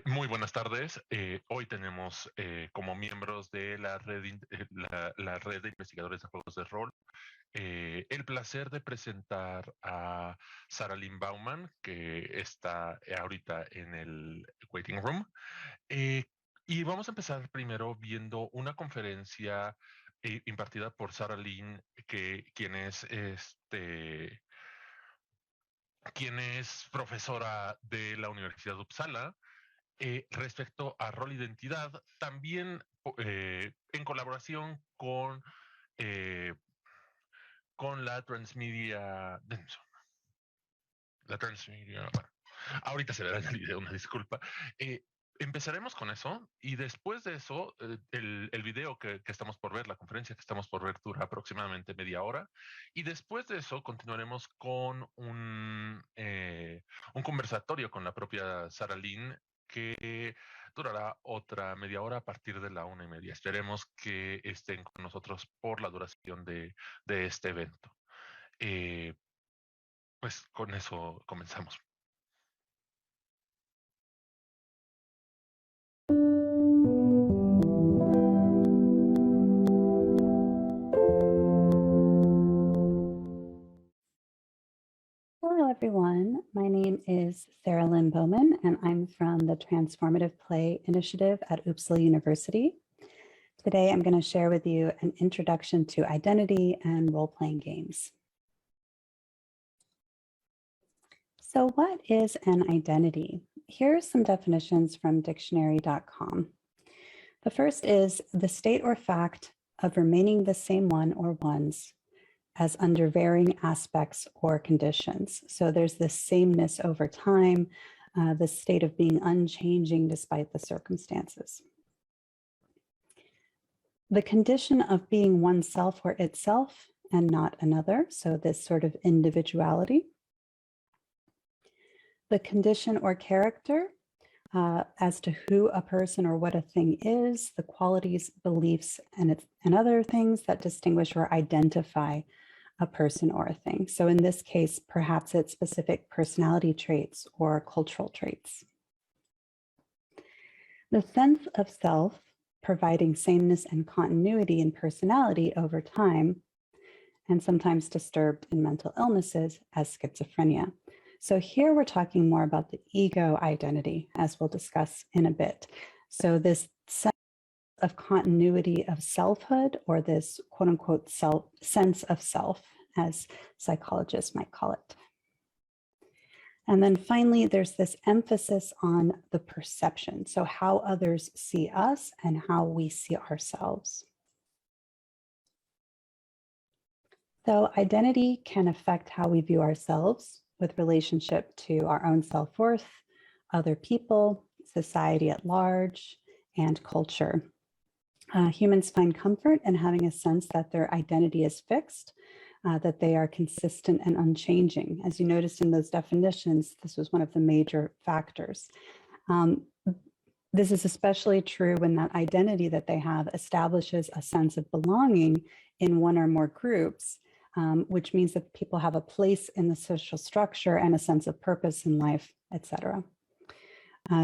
Muy buenas tardes. Hoy tenemos como miembros de la red de investigadores de juegos de rol el placer de presentar a Lynne Bowman, que está ahorita en el waiting room. Y vamos a empezar primero viendo una conferencia impartida por Lynne, quien es profesora de la Universidad de Uppsala. Respecto a rol identidad, también en colaboración eh, con la Transmedia. Bueno, ahorita se verá en el video, una disculpa. Empezaremos con eso y después de eso, el video que estamos por ver, la conferencia que estamos por ver dura aproximadamente media hora y después de eso continuaremos con un conversatorio con la propia Lynne que durará otra media hora a partir de la 1:30. Esperemos que estén con nosotros por la duración de este evento. Pues con eso comenzamos. Hello, everyone. My name is Lynne Bowman, and I'm from the Transformative Play Initiative at Uppsala University. Today, I'm going to share with you an introduction to identity and role-playing games. So what is an identity? Here are some definitions from dictionary.com. The first is the state or fact of remaining the same one or ones as under varying aspects or conditions. So there's this sameness over time, the state of being unchanging despite the circumstances. The condition of being oneself or itself and not another, so this sort of individuality. The condition or character as to who a person or what a thing is, the qualities, beliefs, and other things that distinguish or identify a person or a thing. So in this case, perhaps it's specific personality traits or cultural traits. The sense of self, providing sameness and continuity in personality over time, and sometimes disturbed in mental illnesses as schizophrenia. So here we're talking more about the ego identity, as we'll discuss in a bit. So this sense of continuity of selfhood, or this quote unquote sense of self, as psychologists might call it. And then finally, there's this emphasis on the perception. So how others see us and how we see ourselves. So identity can affect how we view ourselves with relationship to our own self-worth, other people, society at large, and culture. Humans find comfort in having a sense that their identity is fixed, that they are consistent and unchanging. As you noticed in those definitions, this was one of the major factors. This is especially true when that identity that they have establishes a sense of belonging in one or more groups, which means that people have a place in the social structure and a sense of purpose in life, etc.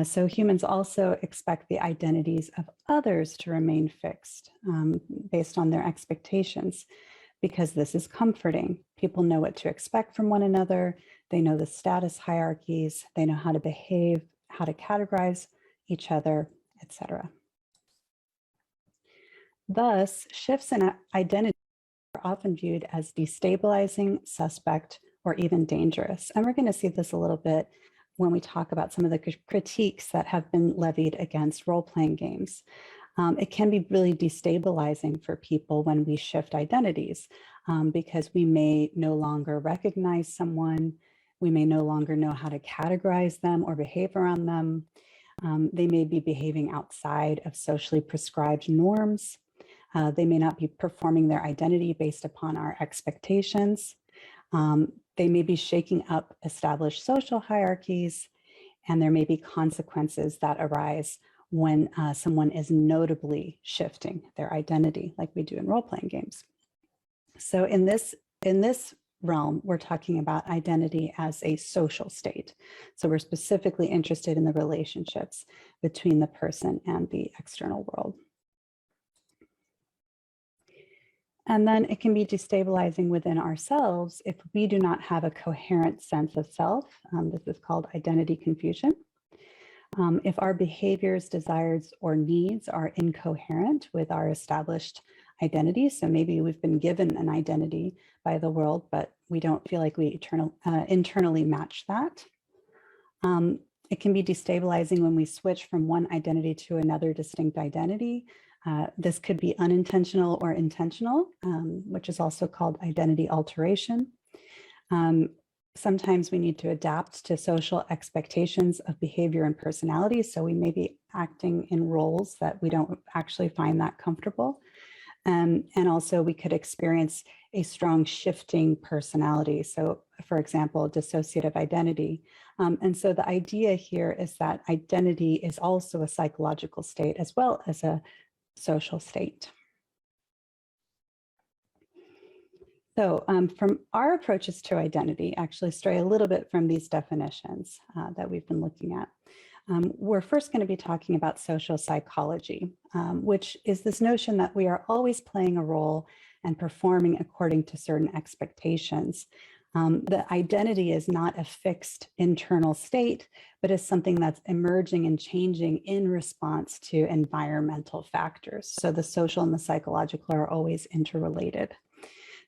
So humans also expect the identities of others to remain fixed based on their expectations, because this is comforting. People know what to expect from one another. They know the status hierarchies. They know how to behave, how to categorize each other, etc. Thus, shifts in identity are often viewed as destabilizing, suspect, or even dangerous. And we're going to see this a little bit when we talk about some of the critiques that have been levied against role-playing games. It can be really destabilizing for people when we shift identities because we may no longer recognize someone. We may no longer know how to categorize them or behave around them. They may be behaving outside of socially prescribed norms. They may not be performing their identity based upon our expectations. They may be shaking up established social hierarchies, and there may be consequences that arise when someone is notably shifting their identity, like we do in role-playing games. So in this realm, we're talking about identity as a social state. So we're specifically interested in the relationships between the person and the external world. And then it can be destabilizing within ourselves if we do not have a coherent sense of self. This is called identity confusion. If our behaviors, desires, or needs are incoherent with our established identity, so maybe we've been given an identity by the world, but we don't feel like we internally match that. It can be destabilizing when we switch from one identity to another distinct identity. This could be unintentional or intentional, which is also called identity alteration. Sometimes we need to adapt to social expectations of behavior and personality. So we may be acting in roles that we don't actually find that comfortable. And also we could experience a strong shifting personality. So for example, dissociative identity. And so the idea here is that identity is also a psychological state as well as a social state. So from our approaches to identity, actually stray a little bit from these definitions that we've been looking at. We're first going to be talking about social psychology, which is this notion that we are always playing a role and performing according to certain expectations. The identity is not a fixed internal state, but is something that's emerging and changing in response to environmental factors. So the social and the psychological are always interrelated.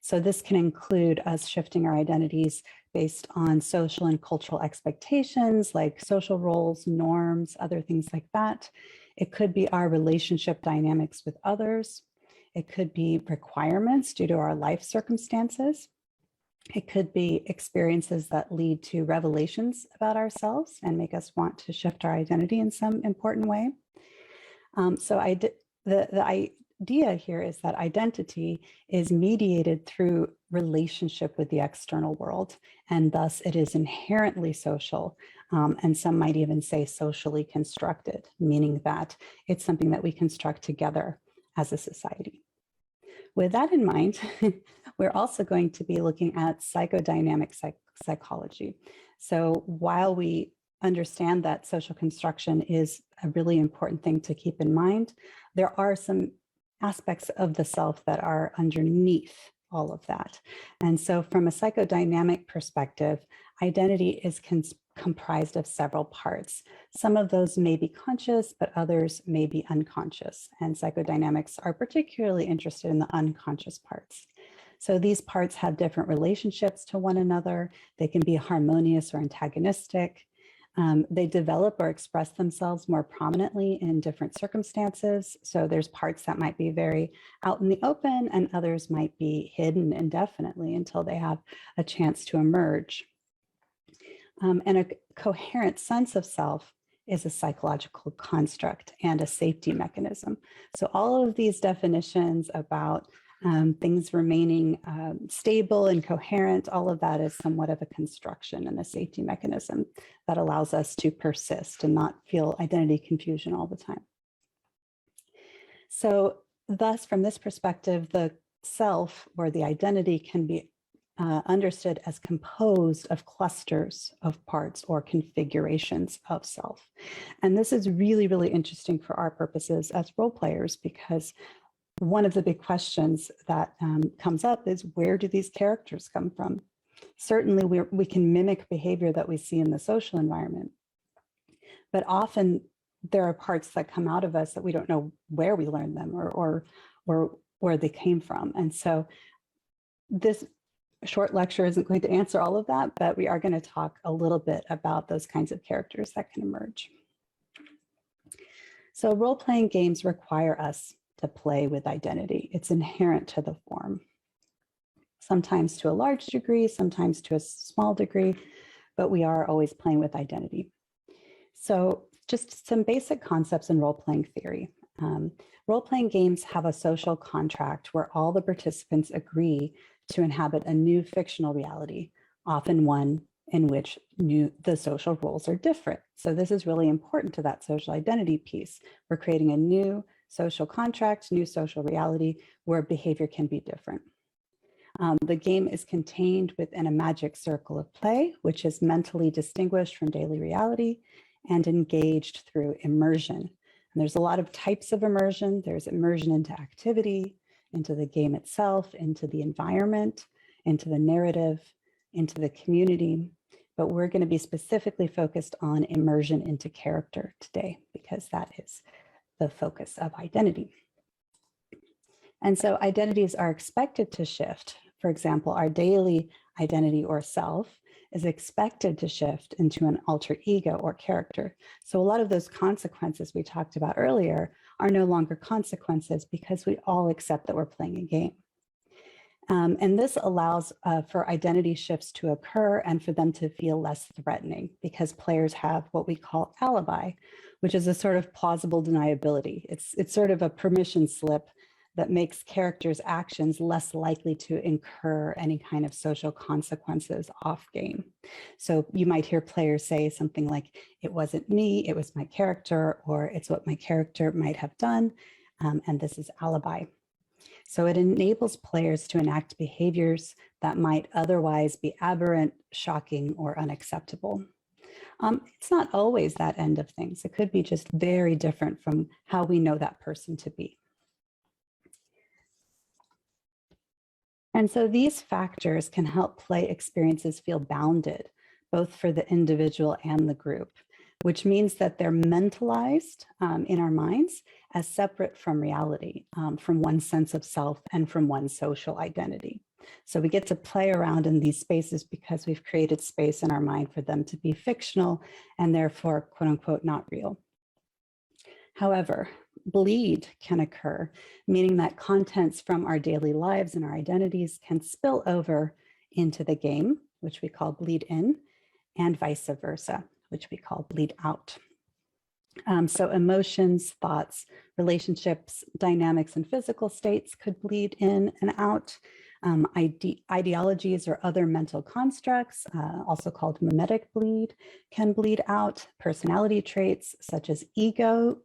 So this can include us shifting our identities based on social and cultural expectations, like social roles, norms, other things like that. It could be our relationship dynamics with others. It could be requirements due to our life circumstances. It could be experiences that lead to revelations about ourselves and make us want to shift our identity in some important way. The idea here is that identity is mediated through relationship with the external world, and thus it is inherently social, and some might even say socially constructed, meaning that it's something that we construct together as a society. With that in mind, we're also going to be looking at psychodynamic psychology. So while we understand that social construction is a really important thing to keep in mind, there are some aspects of the self that are underneath all of that. And so from a psychodynamic perspective, identity is comprised of several parts. Some of those may be conscious, but others may be unconscious. And psychodynamics are particularly interested in the unconscious parts. So these parts have different relationships to one another. They can be harmonious or antagonistic. They develop or express themselves more prominently in different circumstances. So there's parts that might be very out in the open and others might be hidden indefinitely until they have a chance to emerge. And a coherent sense of self is a psychological construct and a safety mechanism. So all of these definitions about things remaining stable and coherent, all of that is somewhat of a construction and a safety mechanism that allows us to persist and not feel identity confusion all the time. So thus, from this perspective, the self or the identity can be understood as composed of clusters of parts or configurations of self. And this is really, really interesting for our purposes as role players, because one of the big questions that comes up is, where do these characters come from? Certainly we can mimic behavior that we see in the social environment, but often there are parts that come out of us that we don't know where we learned them or where they came from. And so this short lecture isn't going to answer all of that, but we are going to talk a little bit about those kinds of characters that can emerge. So role-playing games require us to play with identity. It's inherent to the form, sometimes to a large degree, sometimes to a small degree, but we are always playing with identity. So just some basic concepts in role-playing theory. Role-playing games have a social contract where all the participants agree to inhabit a new fictional reality, often one in which the social roles are different. So this is really important to that social identity piece. We're creating a new social contract, new social reality where behavior can be different. The game is contained within a magic circle of play, which is mentally distinguished from daily reality and engaged through immersion. And there's a lot of types of immersion. There's immersion into activity, into the game itself, into the environment, into the narrative, into the community. But we're going to be specifically focused on immersion into character today, because that is the focus of identity. And so identities are expected to shift. For example, our daily identity or self is expected to shift into an alter ego or character. So a lot of those consequences we talked about earlier are no longer consequences because we all accept that we're playing a game. And this allows for identity shifts to occur and for them to feel less threatening because players have what we call alibi, which is a sort of plausible deniability. It's sort of a permission slip that makes characters' actions less likely to incur any kind of social consequences off game. So you might hear players say something like, it wasn't me, it was my character, or it's what my character might have done, and this is alibi. So it enables players to enact behaviors that might otherwise be aberrant, shocking, or unacceptable. It's not always that end of things. It could be just very different from how we know that person to be. And so these factors can help play experiences feel bounded, both for the individual and the group, which means that they're mentalized in our minds as separate from reality, from one's sense of self and from one's social identity. So we get to play around in these spaces because we've created space in our mind for them to be fictional and therefore, quote unquote, not real. However, bleed can occur, meaning that contents from our daily lives and our identities can spill over into the game, which we call bleed in, and vice versa, which we call bleed out. So emotions, thoughts, relationships, dynamics, and physical states could bleed in and out. Ideologies or other mental constructs, also called mimetic bleed, can bleed out. Personality traits such as ego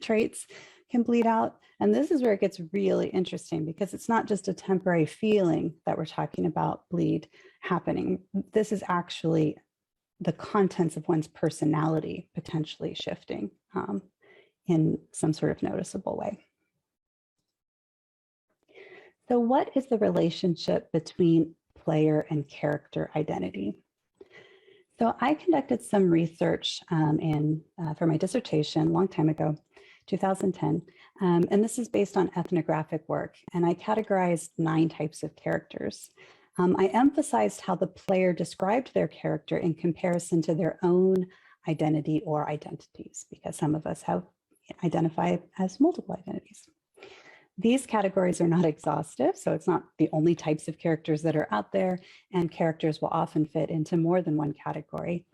traits can bleed out. And this is where it gets really interesting because it's not just a temporary feeling that we're talking about bleed happening. This is actually the contents of one's personality potentially shifting in some sort of noticeable way. So what is the relationship between player and character identity? So I conducted some research for my dissertation a long time ago, 2010, and this is based on ethnographic work, and I categorized 9 types of characters. I emphasized how the player described their character in comparison to their own identity or identities, because some of us identify as multiple identities. These categories are not exhaustive, so it's not the only types of characters that are out there, and characters will often fit into more than one category.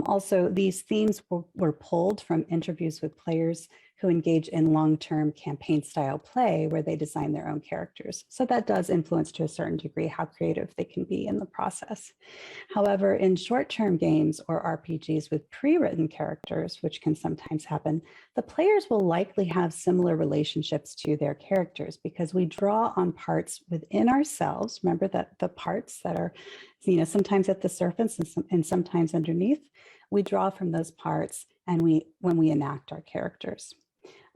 Also, these themes were pulled from interviews with players who engage in long-term campaign-style play where they design their own characters. So that does influence to a certain degree how creative they can be in the process. However, in short-term games or RPGs with pre-written characters, which can sometimes happen, the players will likely have similar relationships to their characters because we draw on parts within ourselves. Remember that the parts that are, sometimes at the surface and sometimes underneath, we draw from those parts and when we enact our characters.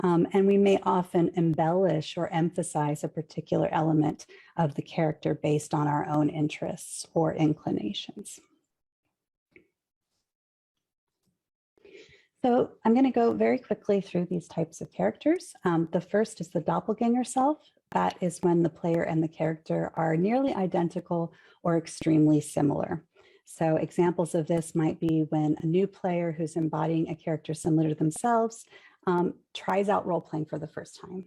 And we may often embellish or emphasize a particular element of the character based on our own interests or inclinations. So I'm going to go very quickly through these types of characters. The first is the doppelganger self. That is when the player and the character are nearly identical or extremely similar. So examples of this might be when a new player who's embodying a character similar to themselves tries out role-playing for the first time,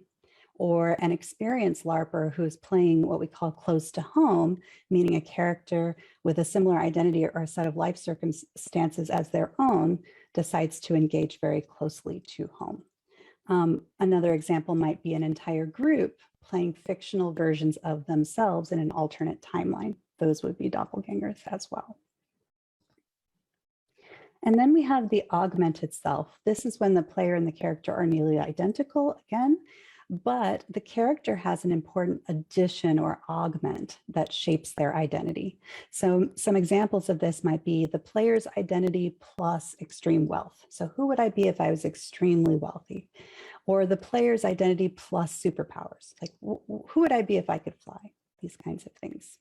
or an experienced LARPer who is playing what we call close to home, meaning a character with a similar identity or a set of life circumstances as their own decides to engage very closely to home. Another example might be an entire group playing fictional versions of themselves in an alternate timeline. Those would be doppelgangers as well. And then we have the augmented self. This is when the player and the character are nearly identical again, but the character has an important addition or augment that shapes their identity. So some examples of this might be the player's identity plus extreme wealth. So who would I be if I was extremely wealthy? Or the player's identity plus superpowers. Like who would I be if I could fly? These kinds of things.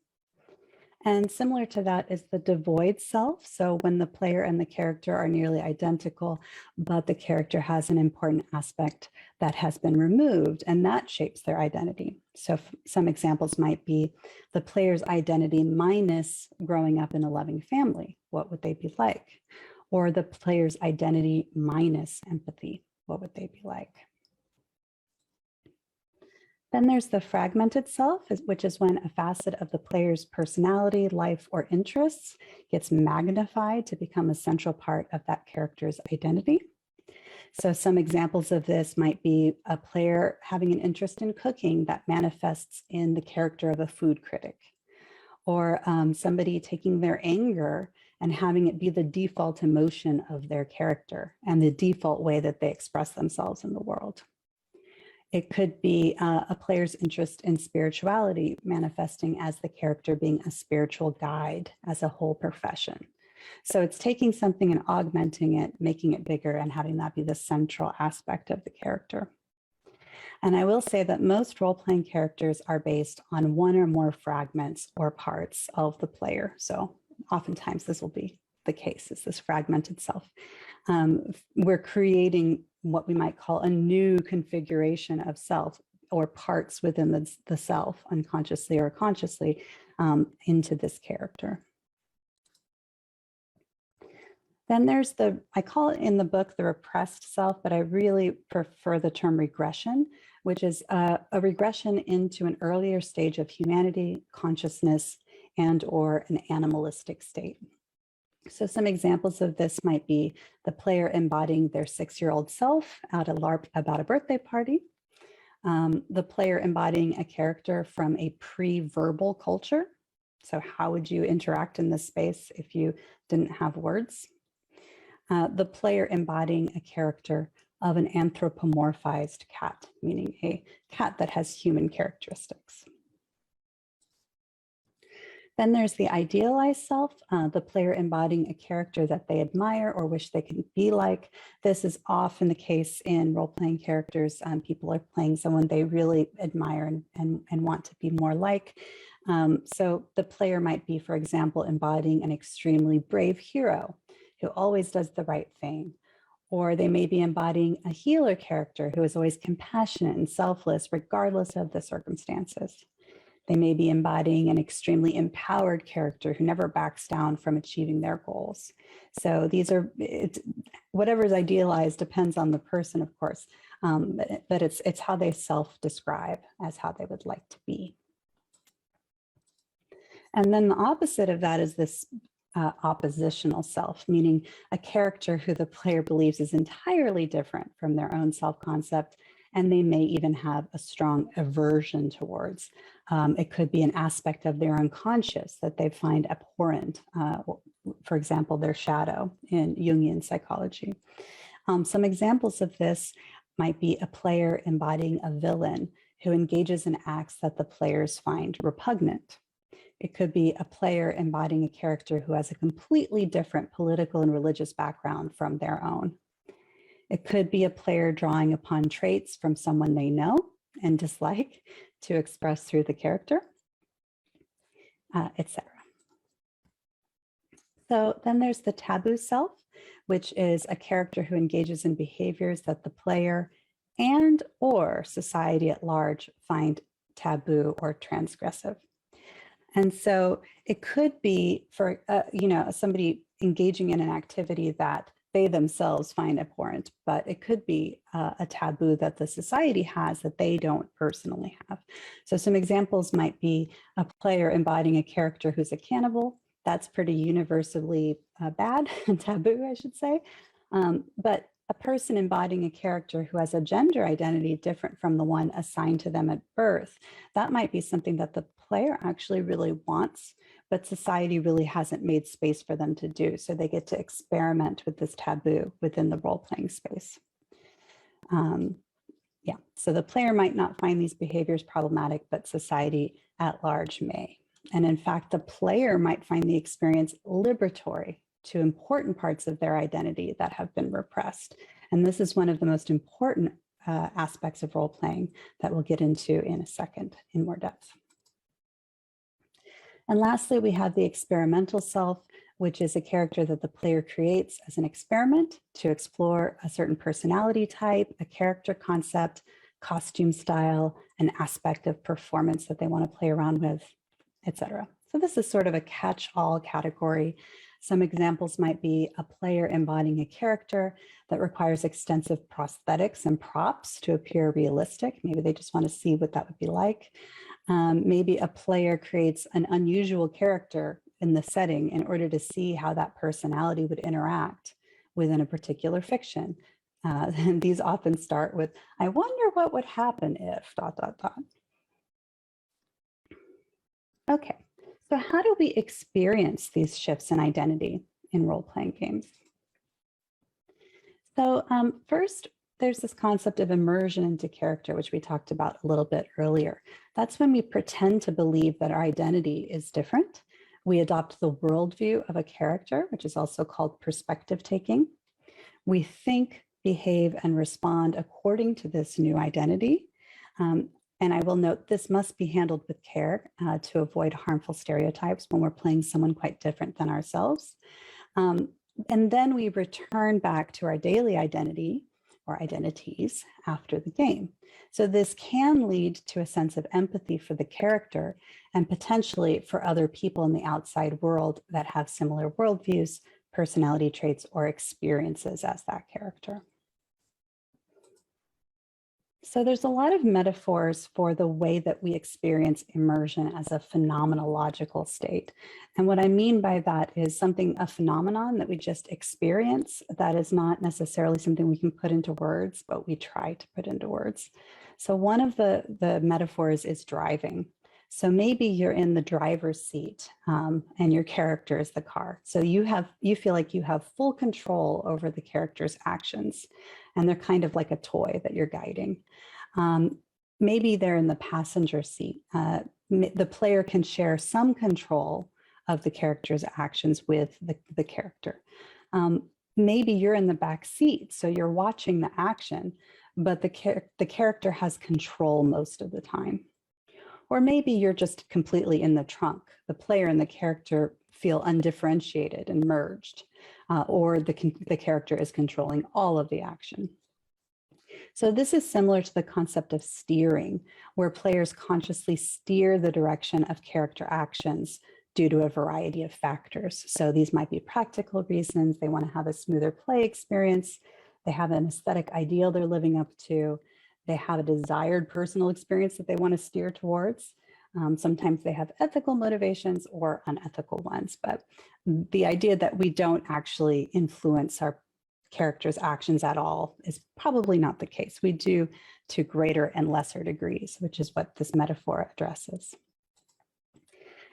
And similar to that is the devoid self. So when the player and the character are nearly identical, but the character has an important aspect that has been removed, and that shapes their identity. So some examples might be the player's identity minus growing up in a loving family. What would they be like? Or the player's identity minus empathy. What would they be like? Then there's the fragmented self, which is when a facet of the player's personality, life, or interests gets magnified to become a central part of that character's identity. So some examples of this might be a player having an interest in cooking that manifests in the character of a food critic, or somebody taking their anger and having it be the default emotion of their character and the default way that they express themselves in the world. It could be a player's interest in spirituality manifesting as the character being a spiritual guide as a whole profession. So it's taking something and augmenting it, making it bigger, and having that be the central aspect of the character. And I will say that most role-playing characters are based on one or more fragments or parts of the player. So oftentimes this will be the case, is this fragmented self. We're creating what we might call a new configuration of self or parts within the self, unconsciously or consciously, into this character. Then there's I call it in the book the repressed self, but I really prefer the term regression, which is a regression into an earlier stage of humanity, consciousness, and or an animalistic state. So some examples of this might be the player embodying their 6-year-old self at a LARP about a birthday party, the player embodying a character from a pre-verbal culture. So how would you interact in this space if you didn't have words? The player embodying a character of an anthropomorphized cat, meaning a cat that has human characteristics. Then there's the idealized self, the player embodying a character that they admire or wish they could be like. This is often the case in role-playing characters. People are playing someone they really admire and want to be more like. So the player might be, for example, embodying an extremely brave hero who always does the right thing. Or they may be embodying a healer character who is always compassionate and selfless, regardless of the circumstances. They may be embodying an extremely empowered character who never backs down from achieving their goals. So these are, whatever is idealized depends on the person, of course, but it's how they self-describe as how they would like to be. And then the opposite of that is this oppositional self, meaning a character who the player believes is entirely different from their own self-concept, and they may even have a strong aversion towards. It could be an aspect of their unconscious that they find abhorrent, for example, their shadow in Jungian psychology. Some examples of this might be a player embodying a villain who engages in acts that the players find repugnant. It could be a player embodying a character who has a completely different political and religious background from their own. It could be a player drawing upon traits from someone they know and dislike to express through the character, etc. So then there's the taboo self, which is a character who engages in behaviors that the player and or society at large find taboo or transgressive. And so it could be for somebody engaging in an activity that they themselves find abhorrent, but it could be a taboo that the society has that they don't personally have. So some examples might be a player embodying a character who's a cannibal. That's pretty universally bad and taboo, I should say. But a person embodying a character who has a gender identity different from the one assigned to them at birth, that might be something that the player actually really wants, but society really hasn't made space for them to do. So they get to experiment with this taboo within the role-playing space. Yeah, so the player might not find these behaviors problematic, but society at large may. And in fact, the player might find the experience liberatory to important parts of their identity that have been repressed. And this is one of the most important aspects of role-playing that we'll get into in a second in more depth. And lastly, we have the experimental self, which is a character that the player creates as an experiment to explore a certain personality type, a character concept, costume style, an aspect of performance that they want to play around with, etc. So this is sort of a catch-all category. Some examples might be a player embodying a character that requires extensive prosthetics and props to appear realistic. Maybe they just want to see what that would be like. Maybe a player creates an unusual character in the setting in order to see how that personality would interact within a particular fiction. And these often start with, I wonder what would happen if ... Okay, so how do we experience these shifts in identity in role-playing games? So first, there's this concept of immersion into character, which we talked about a little bit earlier. That's when we pretend to believe that our identity is different. We adopt the worldview of a character, which is also called perspective taking. We think, behave, and respond according to this new identity. And I will note this must be handled with care to avoid harmful stereotypes when we're playing someone quite different than ourselves. And then we return back to our daily identity or identities after the game. So this can lead to a sense of empathy for the character and potentially for other people in the outside world that have similar worldviews, personality traits, or experiences as that character. So there's a lot of metaphors for the way that we experience immersion as a phenomenological state. And what I mean by that is a phenomenon that we just experience that is not necessarily something we can put into words, but we try to put into words. So one of the metaphors is driving. So maybe you're in the driver's seat and your character is the car. So you feel like you have full control over the character's actions, and they're kind of like a toy that you're guiding. Maybe they're in the passenger seat. The player can share some control of the character's actions with the character. Maybe you're in the back seat, so you're watching the action, but the character has control most of the time. Or maybe you're just completely in the trunk. The player and the character feel undifferentiated and merged, or the character is controlling all of the action. So this is similar to the concept of steering, where players consciously steer the direction of character actions due to a variety of factors. So these might be practical reasons. They want to have a smoother play experience. They have an aesthetic ideal they're living up to. They have a desired personal experience that they want to steer towards. Sometimes they have ethical motivations or unethical ones, but the idea that we don't actually influence our characters' actions at all is probably not the case. We do to greater and lesser degrees, which is what this metaphor addresses.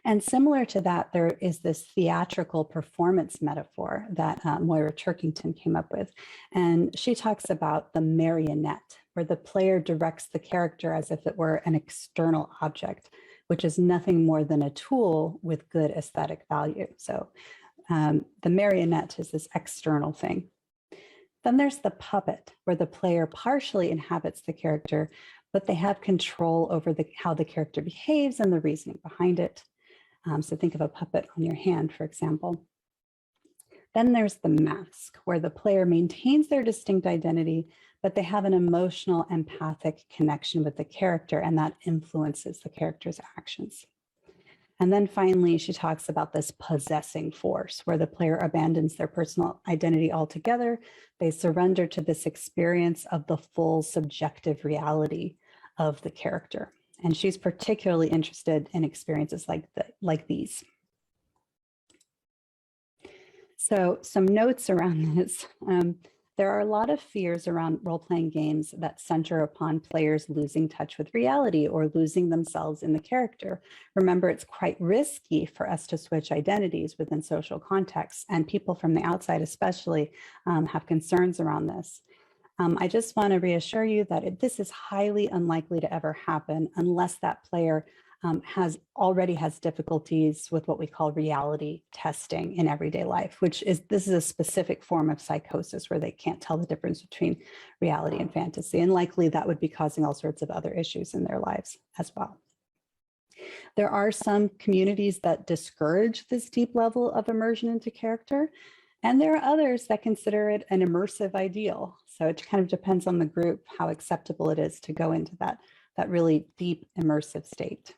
And similar to that, there is this theatrical performance metaphor that Moira Turkington came up with. And she talks about the marionette, where the player directs the character as if it were an external object, which is nothing more than a tool with good aesthetic value. So the marionette is this external thing. Then there's the puppet, where the player partially inhabits the character, but they have control over how the character behaves and the reasoning behind it. So think of a puppet on your hand, for example. Then there's the mask, where the player maintains their distinct identity, but they have an emotional, empathic connection with the character, and that influences the character's actions. And then finally, she talks about this possessing force, where the player abandons their personal identity altogether. They surrender to this experience of the full subjective reality of the character. And she's particularly interested in experiences like these. So some notes around this. There are a lot of fears around role-playing games that center upon players losing touch with reality or losing themselves in the character. Remember, it's quite risky for us to switch identities within social contexts, and people from the outside especially have concerns around this. I just want to reassure you that this is highly unlikely to ever happen unless that player already has difficulties with what we call reality testing in everyday life, this is a specific form of psychosis where they can't tell the difference between reality and fantasy. And likely that would be causing all sorts of other issues in their lives as well. There are some communities that discourage this deep level of immersion into character, and there are others that consider it an immersive ideal. So it kind of depends on the group, how acceptable it is to go into that really deep immersive state.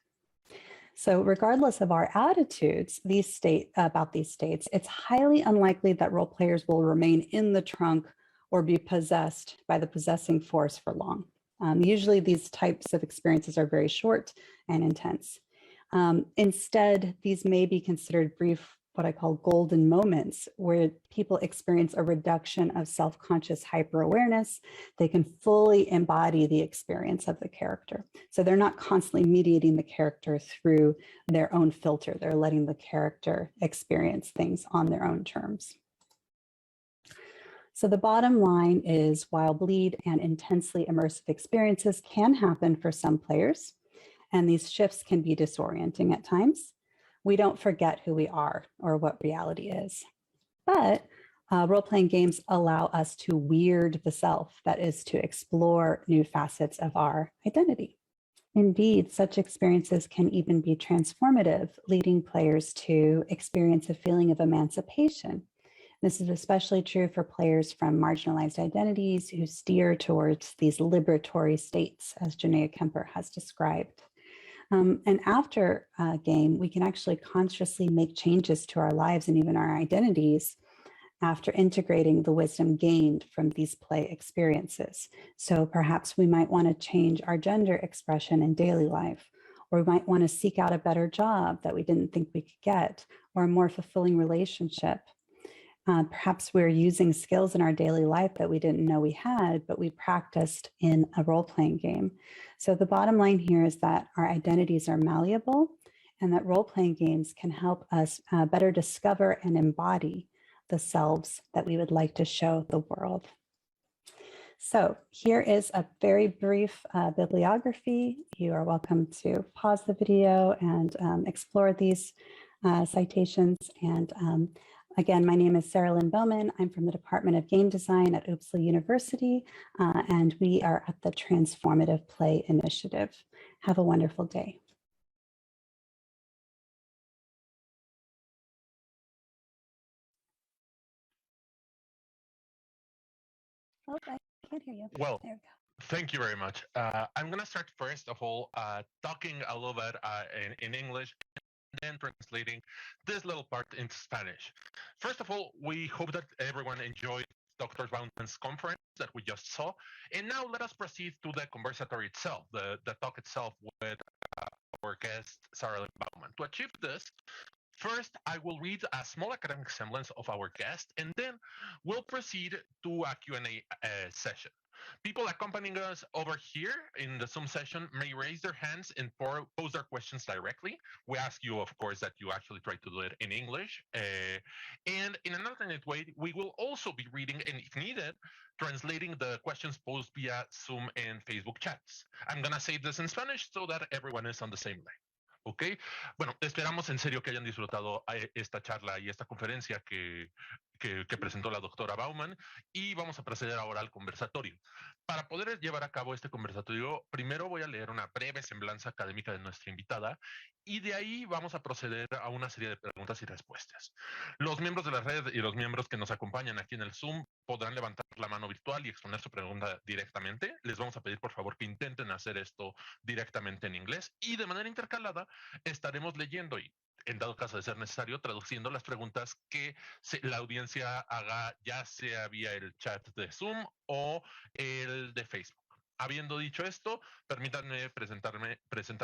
So regardless of our attitudes about these states, it's highly unlikely that role players will remain in the trunk or be possessed by the possessing force for long. Usually these types of experiences are very short and intense. Instead, these may be considered brief, what I call golden moments, where people experience a reduction of self-conscious hyper-awareness. They can fully embody the experience of the character. So they're not constantly mediating the character through their own filter. They're letting the character experience things on their own terms. So the bottom line is, while bleed and intensely immersive experiences can happen for some players, and these shifts can be disorienting at times, we don't forget who we are or what reality is. But role-playing games allow us to weird the self, that is, to explore new facets of our identity. Indeed, such experiences can even be transformative, leading players to experience a feeling of emancipation. This is especially true for players from marginalized identities who steer towards these liberatory states, as Janaea Kemper has described. And after a game, we can actually consciously make changes to our lives and even our identities after integrating the wisdom gained from these play experiences. So perhaps we might want to change our gender expression in daily life, or we might want to seek out a better job that we didn't think we could get, or a more fulfilling relationship. Perhaps we're using skills in our daily life that we didn't know we had, but we practiced in a role-playing game. So the bottom line here is that our identities are malleable, and that role-playing games can help us better discover and embody the selves that we would like to show the world. So here is a very brief bibliography. You are welcome to pause the video and explore these citations. And again, my name is Sarah Lynn Bowman. I'm from the Department of Game Design at Uppsala University, and we are at the Transformative Play Initiative. Have a wonderful day. Oh, I can't hear you. Well, there we go. Thank you very much. I'm going to start first of all talking a little bit in English, then translating this little part into Spanish. First of all, we hope that everyone enjoyed Dr. Bowman's conference that we just saw. And now let us proceed to the conversatory itself, the talk itself with our guest, Sarah Lynn Bowman. To achieve this, first, I will read a small academic semblance of our guest, and then we'll proceed to a Q&A session. People accompanying us over here in the Zoom session may raise their hands and pose their questions directly. We ask you, of course, that you actually try to do it in English. And in an alternate way, we will also be reading, and if needed, translating the questions posed via Zoom and Facebook chats. I'm going to say this in Spanish so that everyone is on the same line. ¿Ok? Bueno, esperamos en serio que hayan disfrutado esta charla y esta conferencia que presentó la doctora Bowman, y vamos a proceder ahora al conversatorio. Para poder llevar a cabo este conversatorio, primero voy a leer una breve semblanza académica de nuestra invitada, y de ahí vamos a proceder a una serie de preguntas y respuestas. Los miembros de la red y los miembros que nos acompañan aquí en el Zoom podrán levantar la mano virtual y exponer su pregunta directamente. Les vamos a pedir, por favor, que intenten hacer esto directamente en inglés, y de manera intercalada estaremos leyendo y, en dado caso de ser necesario, traduciendo las preguntas que la audiencia haga, ya sea vía el chat de Zoom o el de Facebook. Habiendo dicho esto, permítanme presentar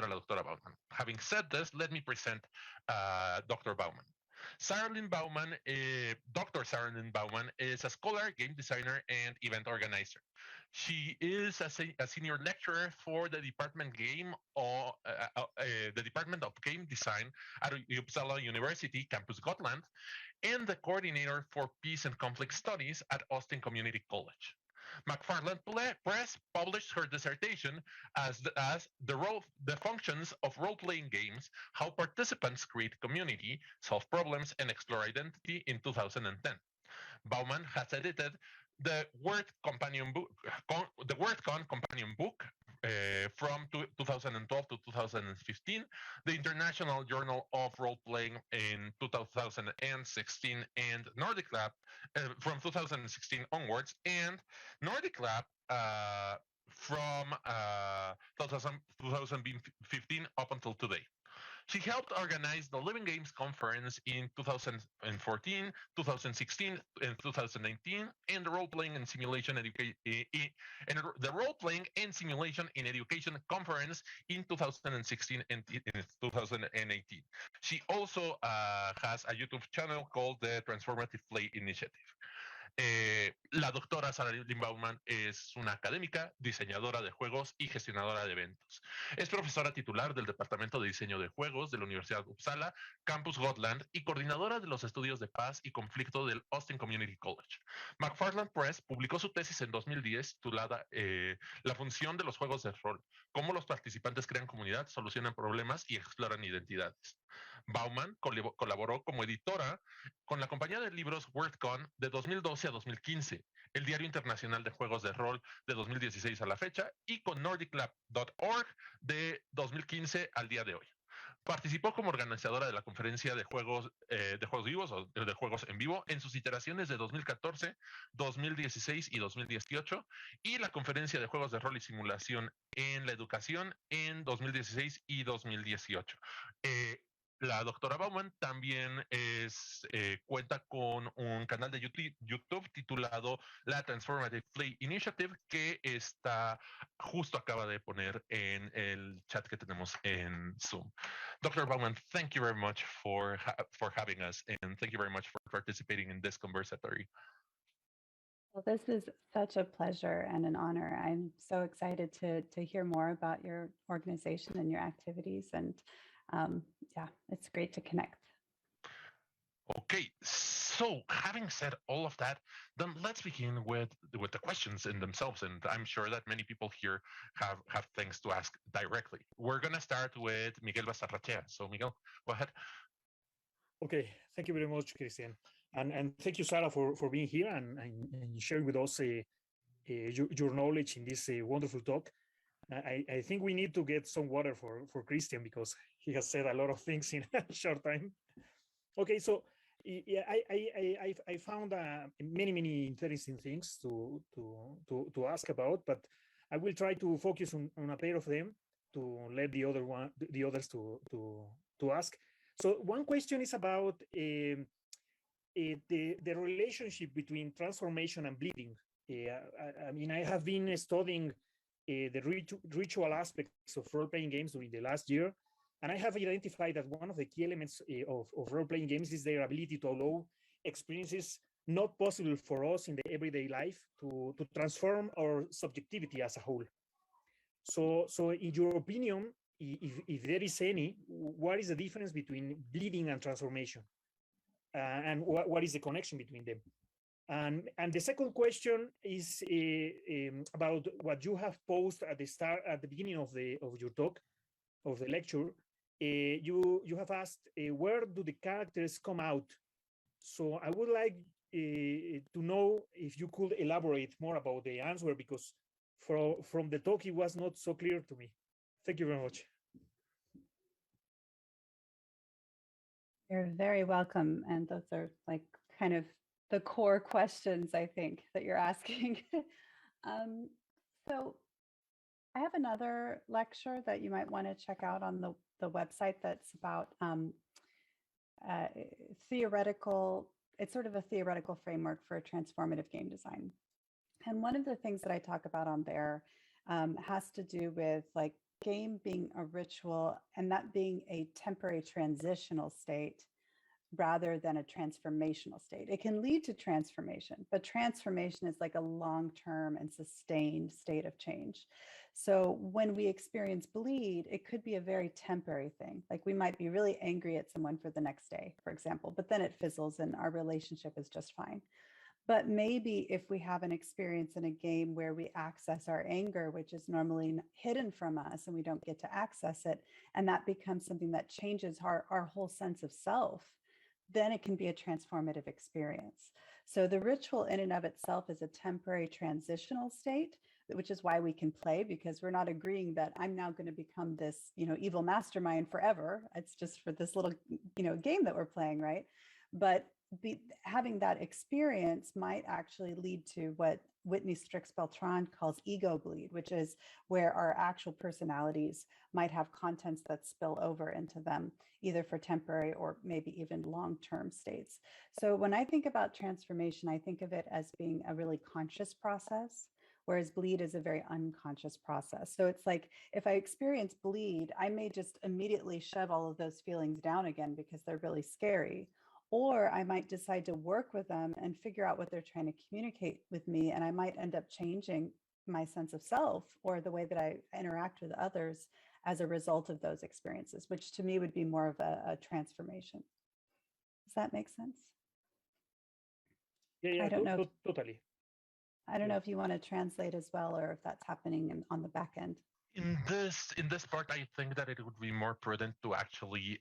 a la doctora Bowman. Having said this, let me present Dr. Bowman. Dr. Sarah Lynn Bowman is a scholar, game designer, and event organizer. She is a senior lecturer for the Department of Game Design at Uppsala University, Campus Gotland, and the coordinator for Peace and Conflict Studies at Austin Community College. McFarland Press published her dissertation as the functions of role-playing games, how participants create community, solve problems, and explore identity in 2010. Bowman has edited the WordCon companion book from 2012 to 2015, the International Journal of Role Playing in 2016, and Nordic Lab from 2016 onwards, and Nordic Lab from 2015 up until today. She helped organize the Living Games Conference in 2014, 2016, and 2019, and the Role-Playing and Simulation and the Role-Playing and Simulation in Education Conference in 2016 and in 2018. She also has a YouTube channel called the Transformative Play Initiative. La doctora Sarah Lynne Bowman es una académica, diseñadora de juegos y gestionadora de eventos. Es profesora titular del Departamento de Diseño de Juegos de la Universidad de Uppsala, Campus Gotland, y coordinadora de los estudios de paz y conflicto del Austin Community College. McFarland Press publicó su tesis en 2010 titulada La función de los juegos de rol, cómo los participantes crean comunidad, solucionan problemas y exploran identidades. Bowman colaboró como editora con la compañía de libros WordCon de 2012 a 2015, el Diario Internacional de Juegos de Rol de 2016 a la fecha y con nordiclab.org de 2015 al día de hoy. Participó como organizadora de la conferencia de juegos vivos o de juegos en vivo en sus iteraciones de 2014, 2016 y 2018 y la conferencia de juegos de rol y simulación en la educación en 2016 y 2018. La doctora Bowman también cuenta con un canal de YouTube titulado la Transformative Play Initiative que acaba de poner en el chat que tenemos en Zoom. Dr. Bowman, thank you very much for having us, and thank you very much for participating in this conversatory. Well, this is such a pleasure and an honor. I'm so excited to hear more about your organization and your activities, and yeah, it's great to connect. Okay, so having said all of that, then let's begin with the questions in themselves. And I'm sure that many people here have things to ask directly. We're going to start with Miguel Bastarrachea. So Miguel, go ahead. Okay, thank you very much, Christian. And thank you, Sarah, for being here and sharing with us your knowledge in this wonderful talk. I think we need to get some water for Christian because he has said a lot of things in a short time. Okay, so yeah, I found many interesting things to ask about, but I will try to focus on a pair of them to let the others to ask. So one question is about the relationship between transformation and bleeding. I mean, I have been studying the ritual aspects of role-playing games during the last year, and I have identified that one of the key elements of role-playing games is their ability to allow experiences not possible for us in the everyday life to transform our subjectivity as a whole. So in your opinion, if there is any, what is the difference between bleeding and transformation? And what is the connection between them? And the second question is about what you have posed at the beginning of your talk, of the lecture. You have asked where do the characters come out? So I would like to know if you could elaborate more about the answer, because from the talk it was not so clear to me. Thank you very much. You're very welcome. And those are like kind of the core questions, I think, that you're asking. So I have another lecture that you might want to check out on the website that's about theoretical, it's sort of a theoretical framework for transformative game design. And one of the things that I talk about on there has to do with like game being a ritual and that being a temporary transitional state rather than a transformational state. It can lead to transformation, but transformation is like a long-term and sustained state of change. So when we experience bleed, it could be a very temporary thing. Like we might be really angry at someone for the next day, for example, but then it fizzles and our relationship is just fine. But maybe if we have an experience in a game where we access our anger, which is normally hidden from us and we don't get to access it, and that becomes something that changes our whole sense of self, then it can be a transformative experience. So the ritual in and of itself is a temporary transitional state, which is why we can play, because we're not agreeing that I'm now going to become this, evil mastermind forever. It's just for this little, game that we're playing, right? But having that experience might actually lead to what Whitney Strix-Beltran calls ego bleed, which is where our actual personalities might have contents that spill over into them, either for temporary or maybe even long-term states. So when I think about transformation, I think of it as being a really conscious process, whereas bleed is a very unconscious process. So it's like if I experience bleed, I may just immediately shove all of those feelings down again because they're really scary. Or I might decide to work with them and figure out what they're trying to communicate with me. And I might end up changing my sense of self or the way that I interact with others as a result of those experiences, which to me would be more of a transformation. Does that make sense? Yeah, I don't know. Totally. I don't know if you want to translate as well, or if that's happening on the back end. In this part, I think that it would be more prudent to actually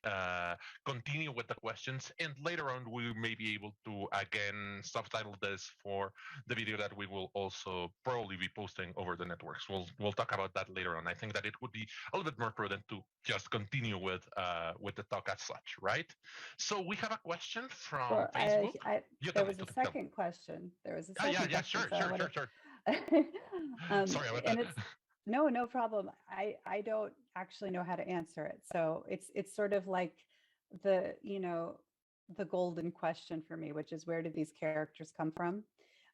continue with the questions, and later on we may be able to again subtitle this for the video that we will also probably be posting over the networks. We'll talk about that later on. I think that it would be a little bit more prudent to just continue with the talk as such, right? So we have a question from Facebook. There was a second question. There was a second question. Yeah, sure. Sorry about that. No problem. I don't actually know how to answer it. So it's sort of like the golden question for me, which is, where did these characters come from?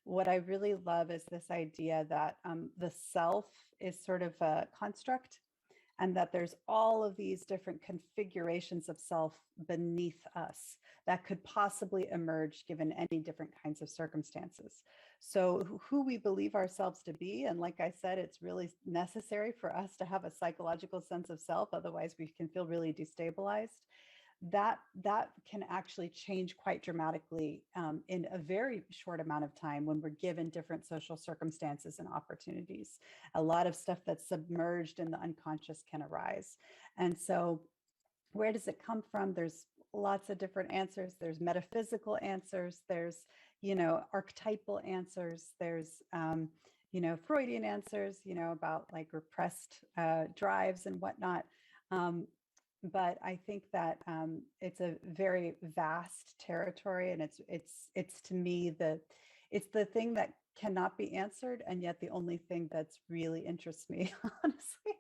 What I really love is this idea that the self is sort of a construct, and that there's all of these different configurations of self beneath us that could possibly emerge given any different kinds of circumstances. So who we believe ourselves to be, and like I said, it's really necessary for us to have a psychological sense of self, otherwise we can feel really destabilized. That can actually change quite dramatically in a very short amount of time when we're given different social circumstances and opportunities. A lot of stuff that's submerged in the unconscious can arise. And so where does it come from? There's lots of different answers. There's metaphysical answers. There's, archetypal answers. There's, Freudian answers, about like repressed drives and whatnot. But I think that it's a very vast territory, and it's to me it's the thing that cannot be answered, and yet the only thing that's really interests me, honestly.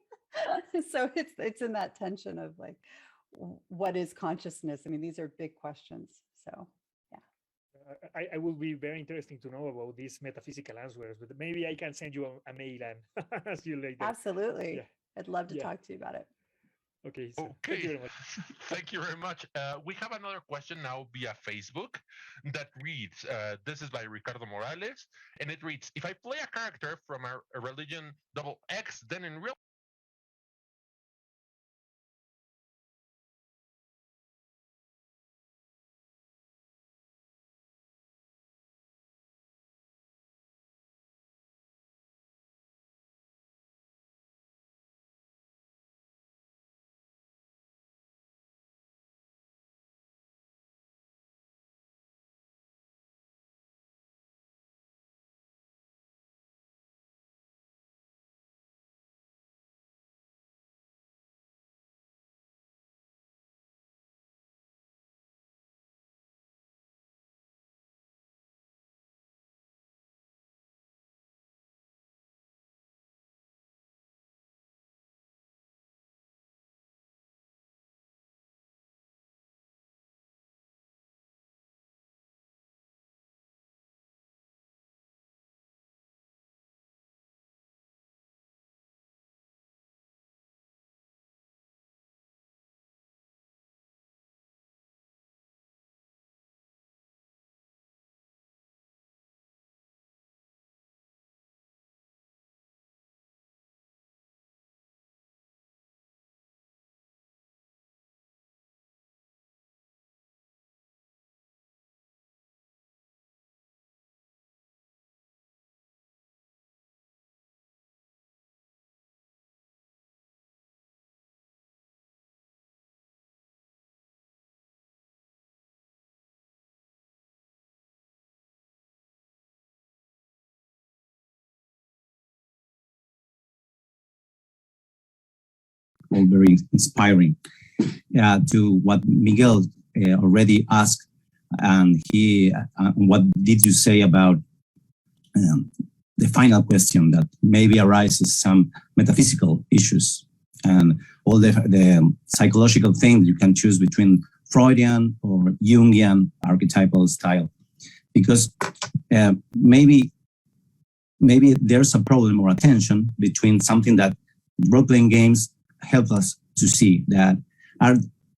So it's in that tension of like, what is consciousness? I mean, these are big questions. So yeah. I will be very interesting to know about these metaphysical answers, but maybe I can send you a mail and ask you later. Absolutely. Yeah. I'd love to talk to you about it. Okay. So thank you very much. Thank you very much. We have another question now via Facebook that reads, this is by Ricardo Morales, and it reads, if I play a character from a religion XX, then in real all very inspiring. To what Miguel already asked, and what did you say about the final question that maybe arises some metaphysical issues and all the psychological things you can choose between Freudian or Jungian archetypal style, because maybe there's a problem or a tension between something that role-playing games help us to see, that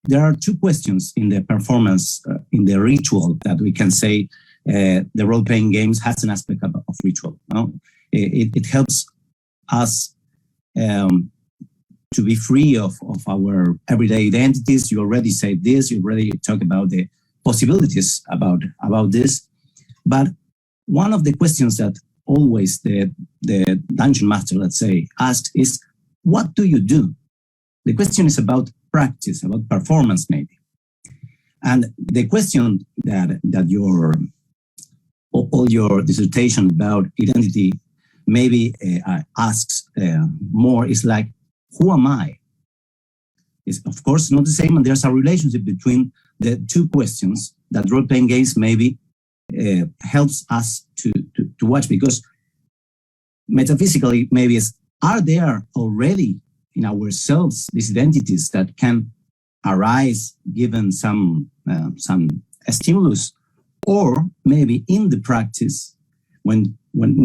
there are two questions in the performance, in the ritual, that we can say the role-playing games has an aspect of ritual. No? It helps us to be free of our everyday identities. You already said this, you already talked about the possibilities about this. But one of the questions that always the dungeon master, let's say, asks is, what do you do? The question is about practice, about performance, maybe. And the question that all your dissertation about identity maybe asks more is like, who am I? It's of course not the same, and there's a relationship between the two questions that role-playing games maybe helps us to watch, because metaphysically maybe are there already in ourselves these identities that can arise given some stimulus, or maybe in the practice when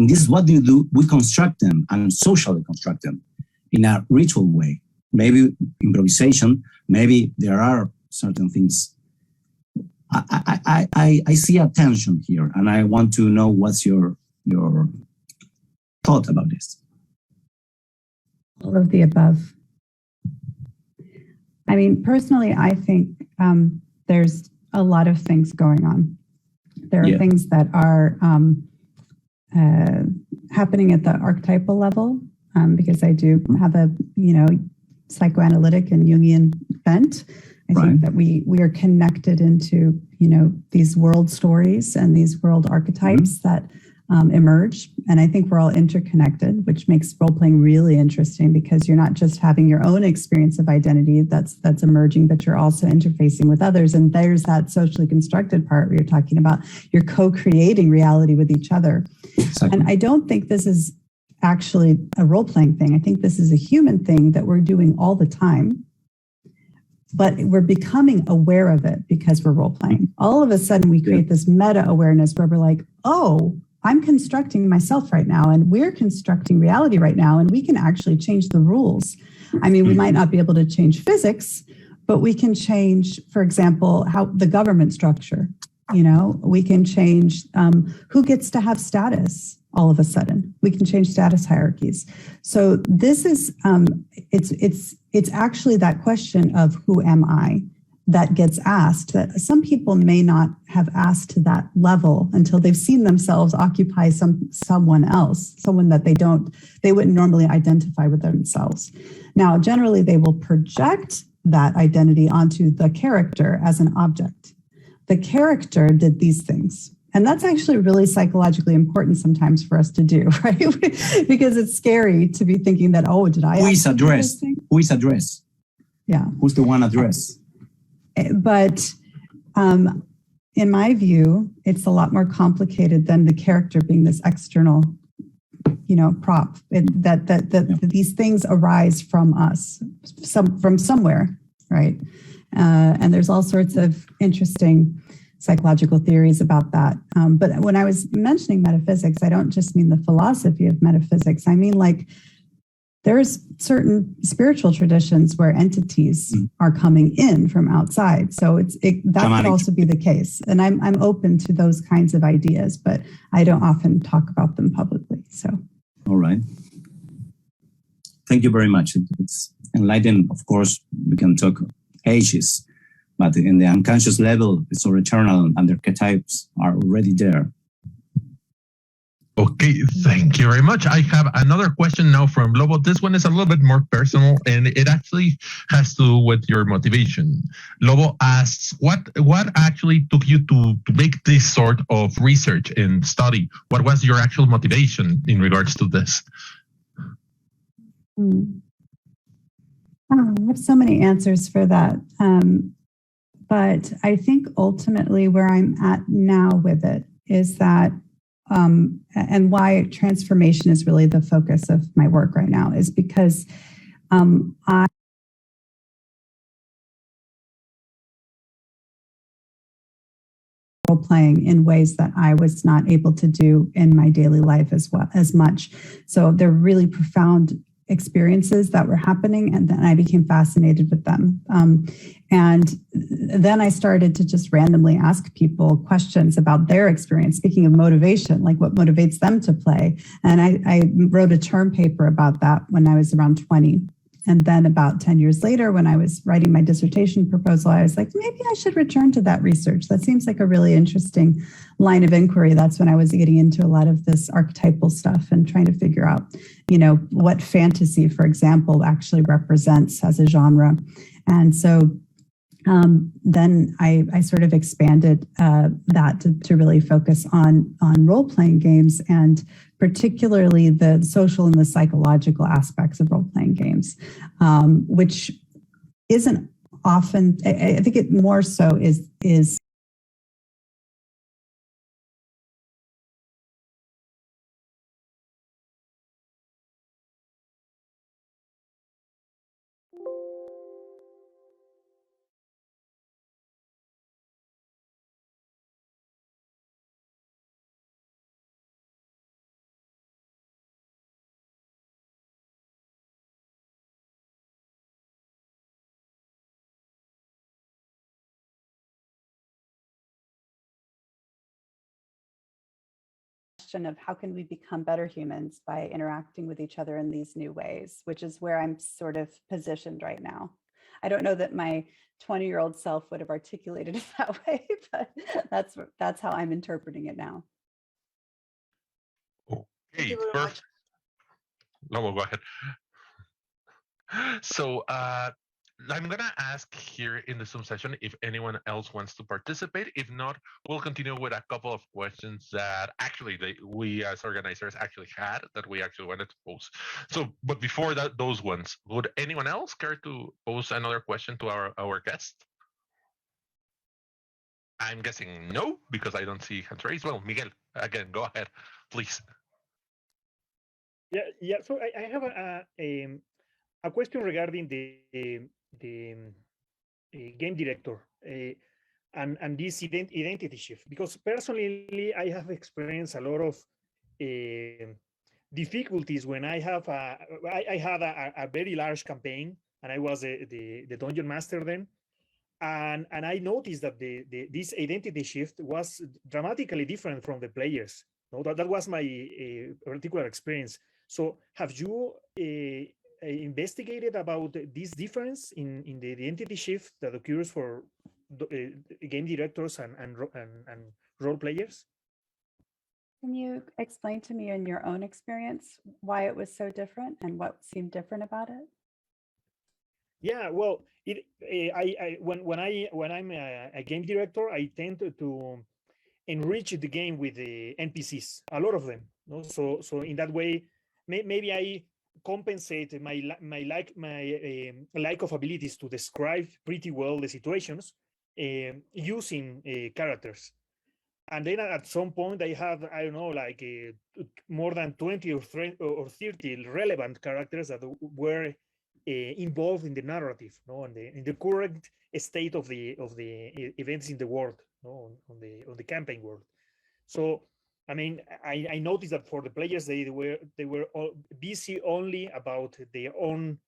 this is what you do, we construct them and socially construct them in a ritual way. Maybe improvisation, maybe there are certain things. I see a tension here, and I want to know what's your thought about this. All of the above. I mean, personally, I think there's a lot of things going on. There are things that are happening at the archetypal level, because I do have a, psychoanalytic and Jungian bent. I think that we are connected into, these world stories and these world archetypes that emerge. And I think we're all interconnected, which makes role-playing really interesting, because you're not just having your own experience of identity that's emerging, but you're also interfacing with others. And there's that socially constructed part where you're talking about you're co-creating reality with each other. Exactly. And I don't think this is actually a role-playing thing. I think this is a human thing that we're doing all the time, but we're becoming aware of it because we're role-playing. All of a sudden, we create this meta-awareness where we're like, oh, I'm constructing myself right now, and we're constructing reality right now, and we can actually change the rules. I mean, we might not be able to change physics, but we can change, for example, how the government structure. We can change who gets to have status all of a sudden. We can change status hierarchies. So this is, it's actually that question of who am I that gets asked, that some people may not have asked to that level until they've seen themselves occupy someone else, someone that they wouldn't normally identify with themselves. Now, generally, they will project that identity onto the character as an object. The character did these things. And that's actually really psychologically important sometimes for us to do, right? Because it's scary to be thinking that, oh, did I? Who is addressed? Who is addressed? Yeah. Who's the one addressed? But in my view, it's a lot more complicated than the character being this external, prop. That these things arise from us, from somewhere, right? And there's all sorts of interesting psychological theories about that. But when I was mentioning metaphysics, I don't just mean the philosophy of metaphysics. I mean, like, there's certain spiritual traditions where entities are coming in from outside. So that could also be the case. And I'm open to those kinds of ideas, but I don't often talk about them publicly. So. All right. Thank you very much. It's enlightening. Of course, we can talk ages, but in the unconscious level, it's all eternal, and the archetypes are already there. Okay, thank you very much. I have another question now from Lobo. This one is a little bit more personal, and it actually has to do with your motivation. Lobo asks, what actually took you to make this sort of research and study? What was your actual motivation in regards to this? Oh, I have so many answers for that. But I think ultimately where I'm at now with it is that, and why transformation is really the focus of my work right now, is because I role playing in ways that I was not able to do in my daily life as much. So they're really profound experiences that were happening, and then I became fascinated with them. And then I started to just randomly ask people questions about their experience. Speaking of motivation, like what motivates them to play. And I wrote a term paper about that when I was around 20. And then about 10 years later, when I was writing my dissertation proposal, I was like, maybe I should return to that research. That seems like a really interesting line of inquiry. That's when I was getting into a lot of this archetypal stuff and trying to figure out, what fantasy, for example, actually represents as a genre. And so then I sort of expanded that to really focus on role-playing games, and particularly the social and the psychological aspects of role-playing games, which isn't often, I think it more so is of how can we become better humans by interacting with each other in these new ways, which is where I'm sort of positioned right now. I don't know that my 20-year-old self would have articulated it that way, but that's how I'm interpreting it now. Okay, perfect. No, go ahead. So I'm going to ask here in the Zoom session if anyone else wants to participate. If not, we'll continue with a couple of questions that actually we as organizers actually had that we actually wanted to pose. So, but before that, those ones, would anyone else care to pose another question to our guest? I'm guessing no, because I don't see hands raised. Well, Miguel, again, go ahead, please. Yeah. So I have a question regarding the game director and this identity shift, because personally I have experienced a lot of difficulties when I had a very large campaign, and I was the dungeon master then, and I noticed that this identity shift was dramatically different from the players. No, that was my particular experience. So have you investigated about this difference in the identity shift that occurs for game directors and role players? Can you explain to me in your own experience why it was so different and what seemed different about it? Yeah, well, when I'm a game director, I tend to enrich the game with the NPCs, a lot of them. No? So in that way, maybe I compensate my lack of abilities to describe pretty well the situations using characters. And then at some point, I have, I don't know, like more than 20 or 30 relevant characters that were involved in the narrative, no, in the current state of the events in the world, no, on the campaign world. So, I mean, I noticed that for the players, they were all busy only about their own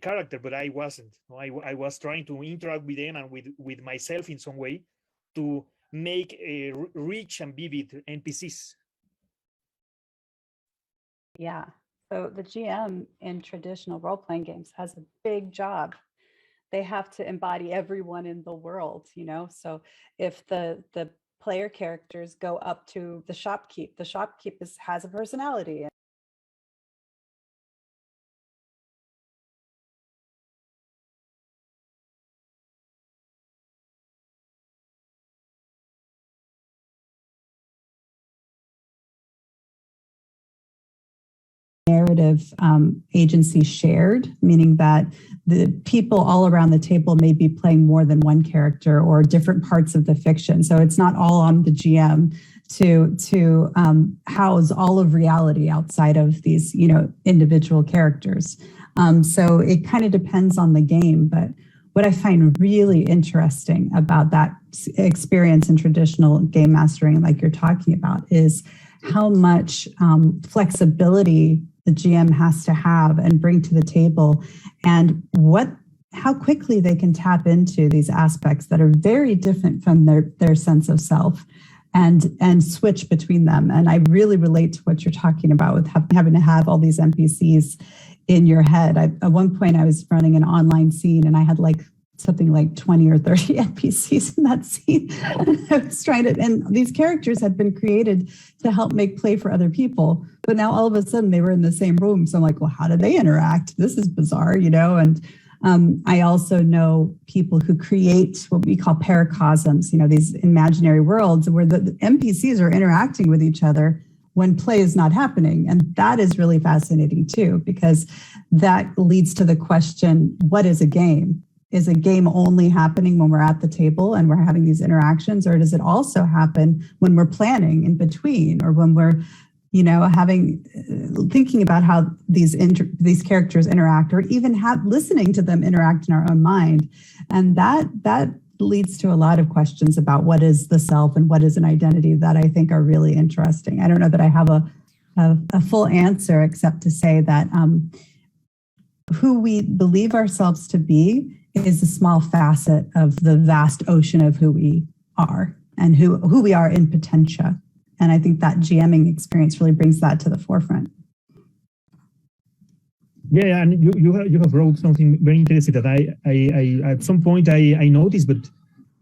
character, but I wasn't. No? I was trying to interact with them and with myself in some way to make rich and vivid NPCs. Yeah. So the GM in traditional role-playing games has a big job. They have to embody everyone in the world, So if the player characters go up to the shopkeep has a personality. Narrative narrative agency shared, meaning that the people all around the table may be playing more than one character or different parts of the fiction. So it's not all on the GM to house all of reality outside of these, individual characters. So it kind of depends on the game. But what I find really interesting about that experience in traditional game mastering, like you're talking about, is how much flexibility the GM has to have and bring to the table, and how quickly they can tap into these aspects that are very different from their sense of self and switch between them. And I really relate to what you're talking about with having to have all these NPCs in your head. At one point I was running an online scene and I had something like 20 or 30 NPCs in that scene. I was and these characters had been created to help make play for other people. But now all of a sudden they were in the same room. So I'm like, well, how do they interact? This is bizarre, And I also know people who create what we call paracosms, these imaginary worlds where the NPCs are interacting with each other when play is not happening. And that is really fascinating too, because that leads to the question, what is a game? Is a game only happening when we're at the table and we're having these interactions, or does it also happen when we're planning in between, or when we're, thinking about how these characters interact, or even listening to them interact in our own mind? And that leads to a lot of questions about what is the self and what is an identity that I think are really interesting. I don't know that I have a full answer, except to say that who we believe ourselves to be is a small facet of the vast ocean of who we are and who we are in potentia. And I think that GMing experience really brings that to the forefront. Yeah, and you have wrote something very interesting that I at some point I noticed, but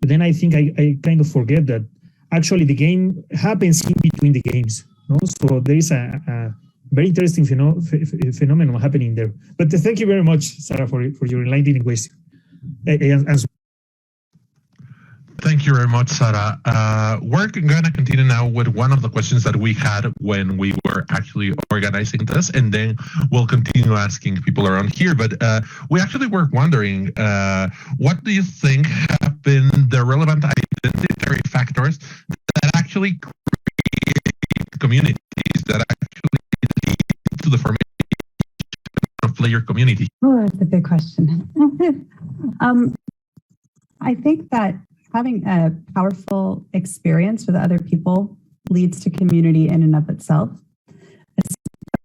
then I think I kind of forget that actually the game happens in between the games. No? So there is a very interesting phenomenon happening there. But thank you very much, Sarah, for your enlightening question. Thank you very much, Sarah. We're going to continue now with one of the questions that we had when we were actually organizing this, and then we'll continue asking people around here. But we actually were wondering, what do you think have been the relevant identitary factors that actually create communities, that actually lead to the formation of player community? Oh, that's a big question. I think that having a powerful experience with other people leads to community in and of itself,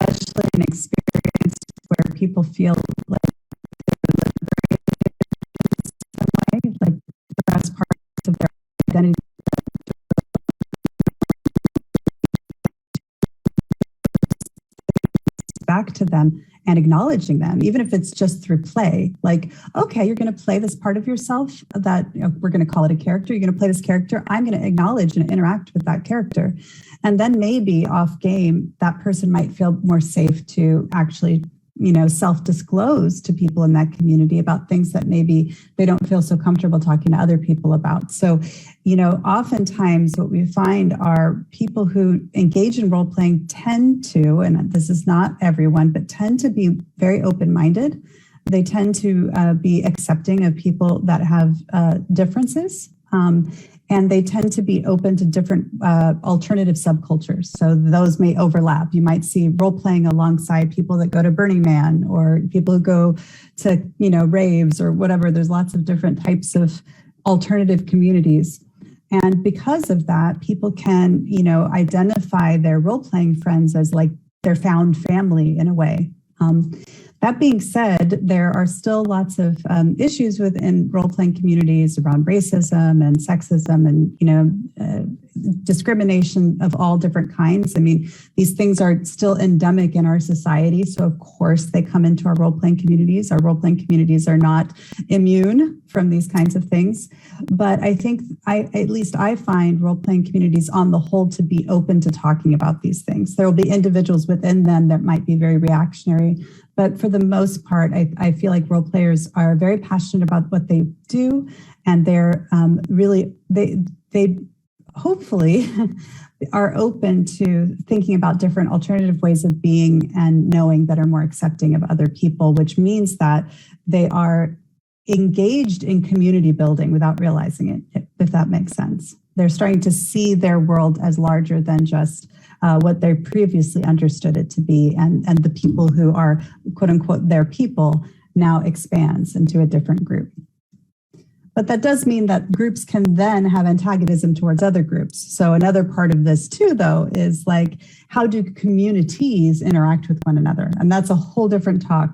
especially an experience where people feel like they're liberated, like that's part of their identity. Back to them and acknowledging them, even if it's just through play. Like, okay, you're going to play this part of yourself that we're going to call it a character. You're going to play this character. I'm going to acknowledge and interact with that character. And then maybe off game, that person might feel more safe to actually, self-disclose to people in that community about things that maybe they don't feel so comfortable talking to other people about. So, oftentimes what we find are people who engage in role-playing tend to, and this is not everyone, but tend to be very open-minded. They tend to be accepting of people that have differences. And they tend to be open to different alternative subcultures. So those may overlap. You might see role-playing alongside people that go to Burning Man, or people who go to, raves or whatever. There's lots of different types of alternative communities. And because of that, people can, identify their role-playing friends as like their found family in a way. That being said, there are still lots of issues within role-playing communities around racism and sexism and, discrimination of all different kinds. I mean, these things are still endemic in our society. So of course they come into our role-playing communities. Our role-playing communities are not immune from these kinds of things. But I think at least I find role-playing communities on the whole to be open to talking about these things. There will be individuals within them that might be very reactionary. But for the most part, I feel like role players are very passionate about what they do, and they're really, they hopefully are open to thinking about different alternative ways of being and knowing that are more accepting of other people, which means that they are engaged in community building without realizing it, if that makes sense. They're starting to see their world as larger than just what they previously understood it to be, and the people who are, quote unquote, their people now expands into a different group. But that does mean that groups can then have antagonism towards other groups. So another part of this too, though, is like, how do communities interact with one another? And that's a whole different talk.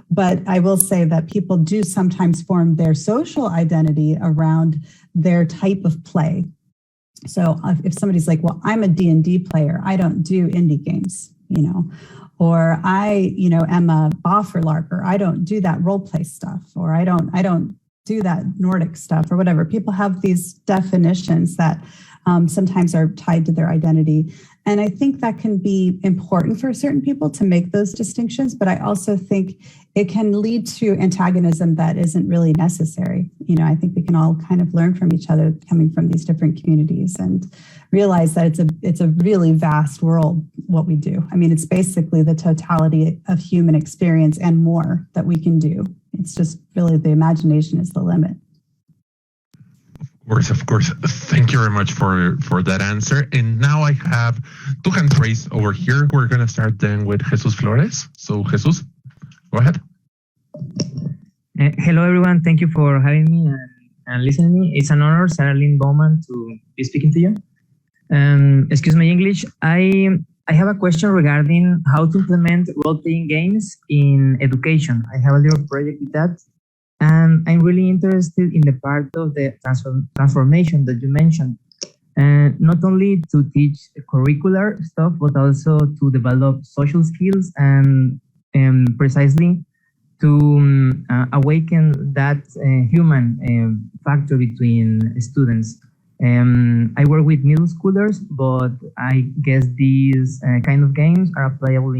But I will say that people do sometimes form their social identity around their type of play. So if somebody's like, well, I'm a D&D player, I don't do indie games, or I, am a boffer larper, I don't do that role play stuff, or I don't do that Nordic stuff or whatever. People have these definitions that sometimes are tied to their identity. And I think that can be important for certain people to make those distinctions, but I also think it can lead to antagonism that isn't really necessary. I think we can all kind of learn from each other coming from these different communities and realize that it's a really vast world, what we do. I mean, it's basically the totality of human experience and more that we can do. It's just really the imagination is the limit. Of course. Thank you very much for that answer. And now I have two hands raised over here. We're going to start then with Jesus Flores. So Jesus, go ahead. Hello, everyone. Thank you for having me and listening to me. It's an honor, Lynne Bowman, to be speaking to you. Excuse my English. I have a question regarding how to implement role-playing games in education. I have a little project with that. And I'm really interested in the part of the transformation that you mentioned, not only to teach curricular stuff, but also to develop social skills and precisely to awaken that human factor between students. I work with middle schoolers, but I guess these kind of games are applicable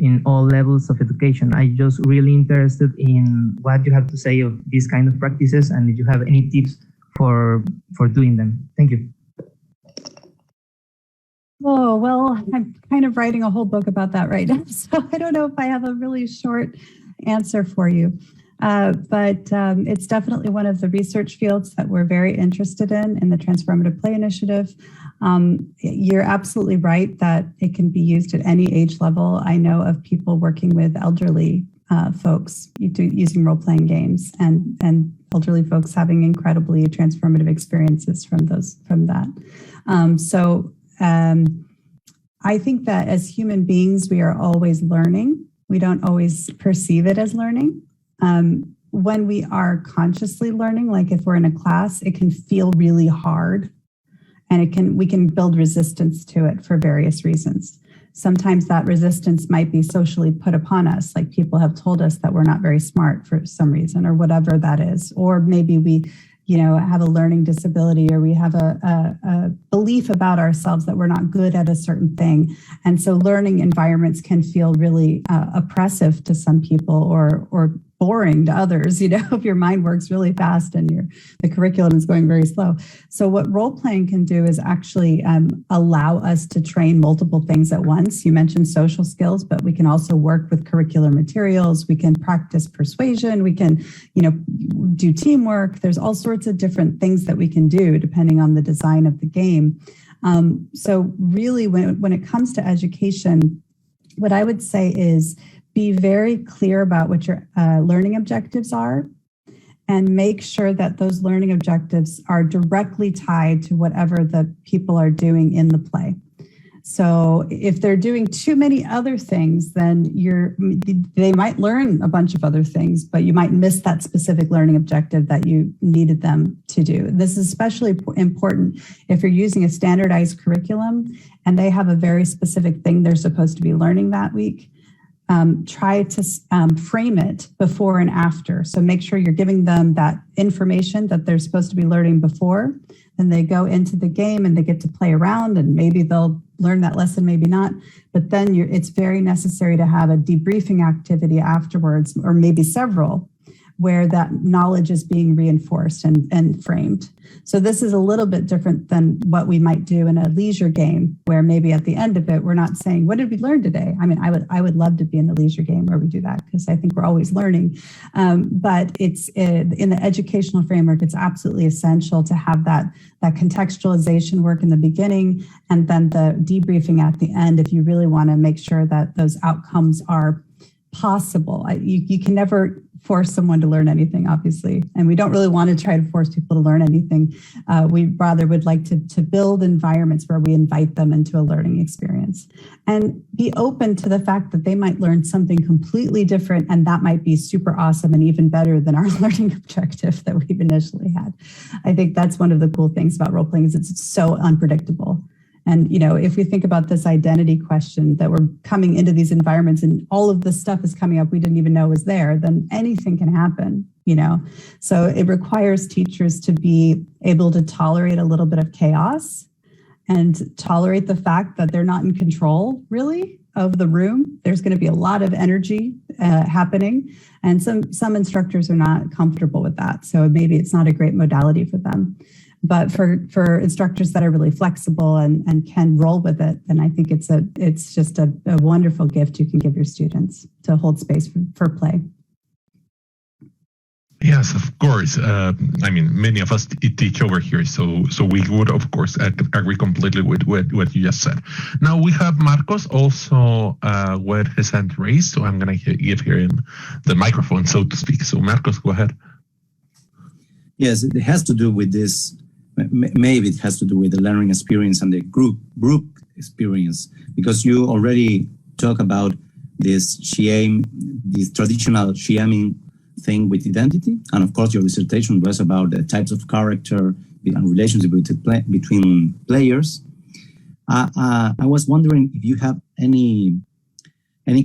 in all levels of education. I'm just really interested in what you have to say of these kind of practices and if you have any tips for doing them. Thank you. Oh, well, I'm kind of writing a whole book about that right now, so I don't know if I have a really short answer for you. But it's definitely one of the research fields that we're very interested in the Transformative Play Initiative. You're absolutely right that it can be used at any age level. I know of people working with elderly folks using role-playing games and elderly folks having incredibly transformative experiences from that. I think that as human beings, we are always learning. We don't always perceive it as learning. When we are consciously learning, like if we're in a class, it can feel really hard. And we can build resistance to it for various reasons. Sometimes that resistance might be socially put upon us, like people have told us that we're not very smart for some reason or whatever that is. Or maybe we, have a learning disability, or we have a belief about ourselves that we're not good at a certain thing. And so learning environments can feel really oppressive to some people or boring to others, if your mind works really fast and the curriculum is going very slow. So what role-playing can do is actually allow us to train multiple things at once. You mentioned social skills, but we can also work with curricular materials. We can practice persuasion. We can, do teamwork. There's all sorts of different things that we can do depending on the design of the game. So really, when it comes to education, what I would say is be very clear about what your learning objectives are and make sure that those learning objectives are directly tied to whatever the people are doing in the play. So if they're doing too many other things, then they might learn a bunch of other things, but you might miss that specific learning objective that you needed them to do. This is especially important if you're using a standardized curriculum and they have a very specific thing they're supposed to be learning that week. Try to frame it before and after. So make sure you're giving them that information that they're supposed to be learning before. Then they go into the game and they get to play around and maybe they'll learn that lesson, maybe not. But then it's very necessary to have a debriefing activity afterwards, or maybe several, where that knowledge is being reinforced and framed. So this is a little bit different than what we might do in a leisure game, where maybe at the end of it, we're not saying, what did we learn today? I mean, I would love to be in a leisure game where we do that, because I think we're always learning. But it's in the educational framework, it's absolutely essential to have that contextualization work in the beginning and then the debriefing at the end if you really want to make sure that those outcomes are possible. You can never force someone to learn anything, obviously, and we don't really want to try to force people to learn anything. We rather would like to build environments where we invite them into a learning experience and be open to the fact that they might learn something completely different, and that might be super awesome and even better than our learning objective that we've initially had. I think that's one of the cool things about role-playing is it's so unpredictable. And, if we think about this identity question, that we're coming into these environments and all of this stuff is coming up we didn't even know was there, then anything can happen, So it requires teachers to be able to tolerate a little bit of chaos and tolerate the fact that they're not in control, really, of the room. There's going to be a lot of energy happening, and some instructors are not comfortable with that. So maybe it's not a great modality for them. But for instructors that are really flexible and can roll with it, then I think it's just a wonderful gift you can give your students to hold space for play. Yes, of course. Many of us teach over here, so we would, of course, agree completely with what you just said. Now we have Marcos also with his hand raised, so I'm going to give him the microphone, so to speak. So Marcos, go ahead. Yes, it has to do with this. Maybe it has to do with the learning experience and the group experience, because you already talk about this traditional shaming thing with identity, and of course your dissertation was about the types of character and relationship between players. I was wondering if you have any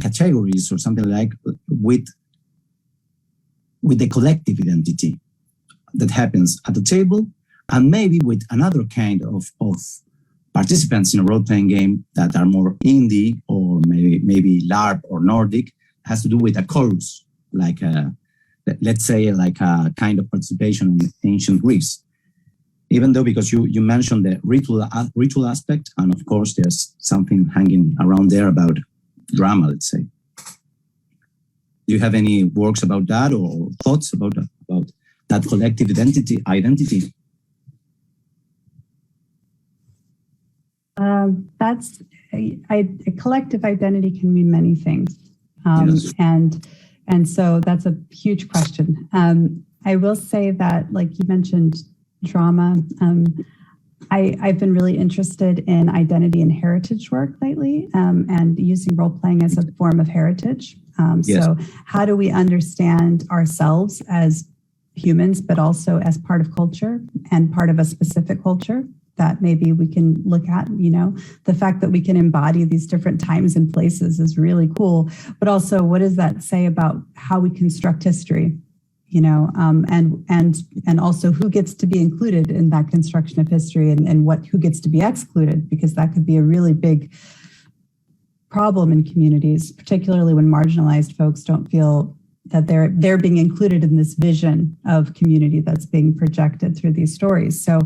categories or something like with the collective identity that happens at the table, and maybe with another kind of participants in a role-playing game that are more indie or maybe LARP or Nordic, has to do with a chorus, let's say like a kind of participation in ancient Greece. Even though, because you mentioned the ritual aspect, and of course there's something hanging around there about drama, let's say. Do you have any works about that or thoughts about that collective identity? That's a collective identity can mean many things, Yes. and so that's a huge question. I will say that, like you mentioned, drama. I've been really interested in identity and heritage work lately, and using role playing as a form of heritage. Yes. So how do we understand ourselves as humans, but also as part of culture and part of a specific culture that maybe we can look at? The fact that we can embody these different times and places is really cool. But also, what does that say about how we construct history? And also who gets to be included in that construction of history, and who gets to be excluded, because that could be a really big problem in communities, particularly when marginalized folks don't feel that they're being included in this vision of community that's being projected through these stories. So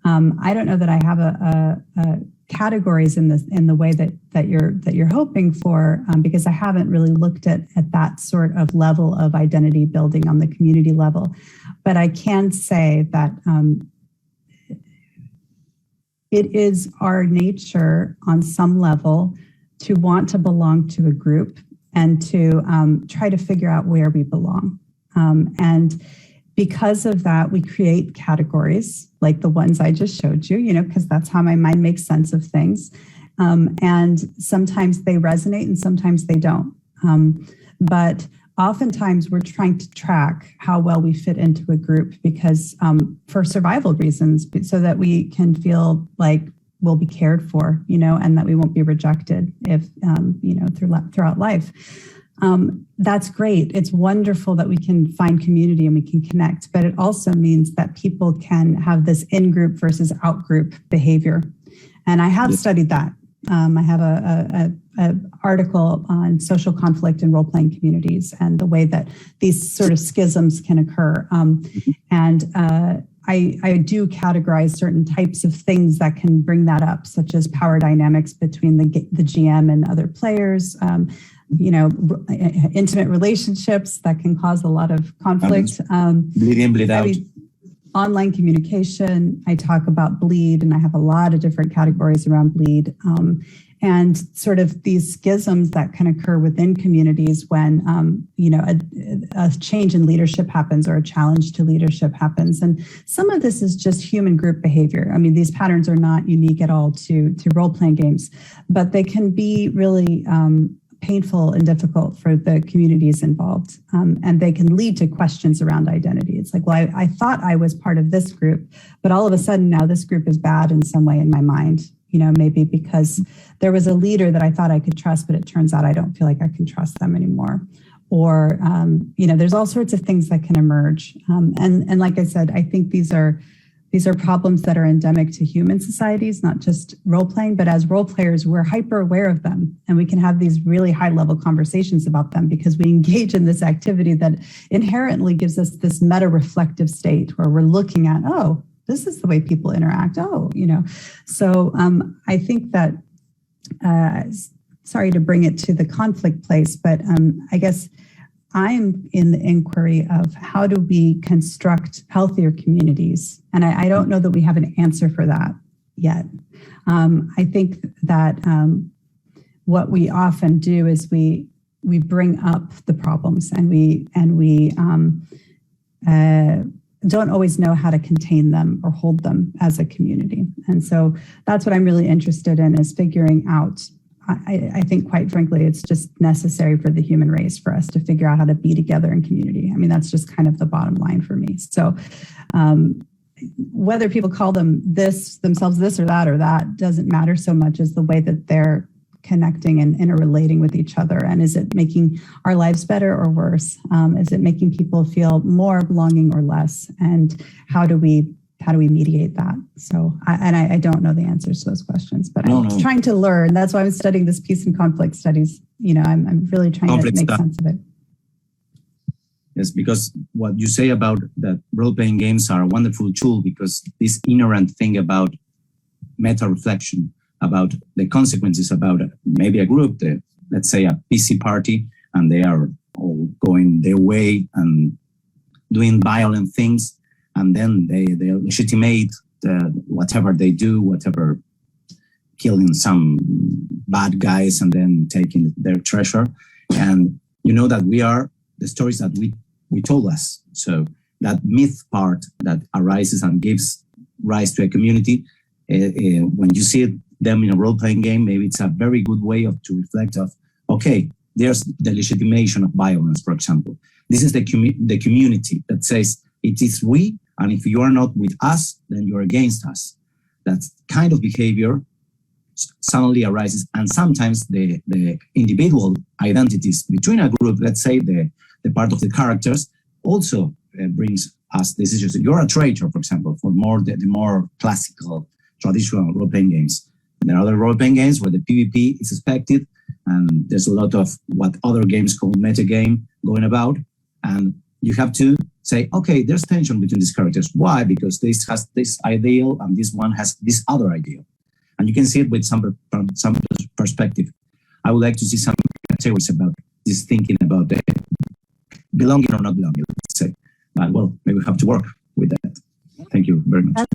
I don't know that I have a categories in the way that you're hoping for, because I haven't really looked at that sort of level of identity building on the community level. But I can say that it is our nature on some level to want to belong to a group and to try to figure out where we belong. And because of that, we create categories like the ones I just showed you, because that's how my mind makes sense of things. And sometimes they resonate and sometimes they don't. But oftentimes we're trying to track how well we fit into a group, because for survival reasons, so that we can feel like we'll be cared for, and that we won't be rejected if, throughout life. That's great. It's wonderful that we can find community and we can connect, but it also means that people can have this in-group versus out-group behavior. And I have studied that. I have a an article on social conflict in role-playing communities and the way that these sort of schisms can occur. I do categorize certain types of things that can bring that up, such as power dynamics between the GM and other players, intimate relationships that can cause a lot of conflict. Bleed in, bleed out. Online communication, I talk about bleed, and I have a lot of different categories around bleed. And sort of these schisms that can occur within communities when, a change in leadership happens or a challenge to leadership happens. And some of this is just human group behavior. I mean, these patterns are not unique at all to role-playing games, but they can be really painful and difficult for the communities involved. And they can lead to questions around identity. It's like, well, I thought I was part of this group, but all of a sudden now this group is bad in some way in my mind. Maybe because there was a leader that I thought I could trust, but it turns out I don't feel like I can trust them anymore. Or, there's all sorts of things that can emerge. And like I said, I think these are problems that are endemic to human societies, not just role-playing, but as role players, we're hyper aware of them. And we can have these really high-level conversations about them because we engage in this activity that inherently gives us this meta-reflective state where we're looking at, oh, this is the way people interact. So I think that, sorry to bring it to the conflict place, but I guess I'm in the inquiry of how do we construct healthier communities? And I don't know that we have an answer for that yet. I think that what we often do is we bring up the problems and we don't always know how to contain them or hold them as a community. And so that's what I'm really interested in, is figuring out, I think quite frankly, it's just necessary for the human race for us to figure out how to be together in community. I mean, that's just kind of the bottom line for me. So whether people call themselves this or that doesn't matter so much as the way that they're connecting and interrelating with each other. And is it making our lives better or worse? Is it making people feel more belonging or less? And how do we mediate that? So, I don't know the answers to those questions, but I'm trying to learn. That's why I'm studying this peace and conflict studies. I'm really trying to make sense of it. Yes, because what you say about that role-playing games are a wonderful tool, because this inherent thing about meta-reflection, about the consequences, about maybe a group, let's say a PC party, and they are all going their way and doing violent things, and then they legitimate whatever they do, whatever, killing some bad guys and then taking their treasure. And you know that we are the stories that we told us. So that myth part that arises and gives rise to a community, when you see them in a role-playing game, maybe it's a very good way to reflect of, okay, there's the legitimation of violence, for example. This is the community that says it is we, and if you are not with us, then you're against us. That kind of behavior suddenly arises, and sometimes the individual identities between a group, let's say the part of the characters, also brings us decisions. You're a traitor, for example, for the more classical, traditional role-playing games. There are other role-playing games where the PvP is expected, and there's a lot of what other games call metagame going about, and you have to say, okay, there's tension between these characters. Why? Because this has this ideal, and this one has this other ideal. And you can see it with some perspective. I would like to see some categories about this thinking about the belonging or not belonging, let's say. Well, maybe we have to work with that. Thank you very much.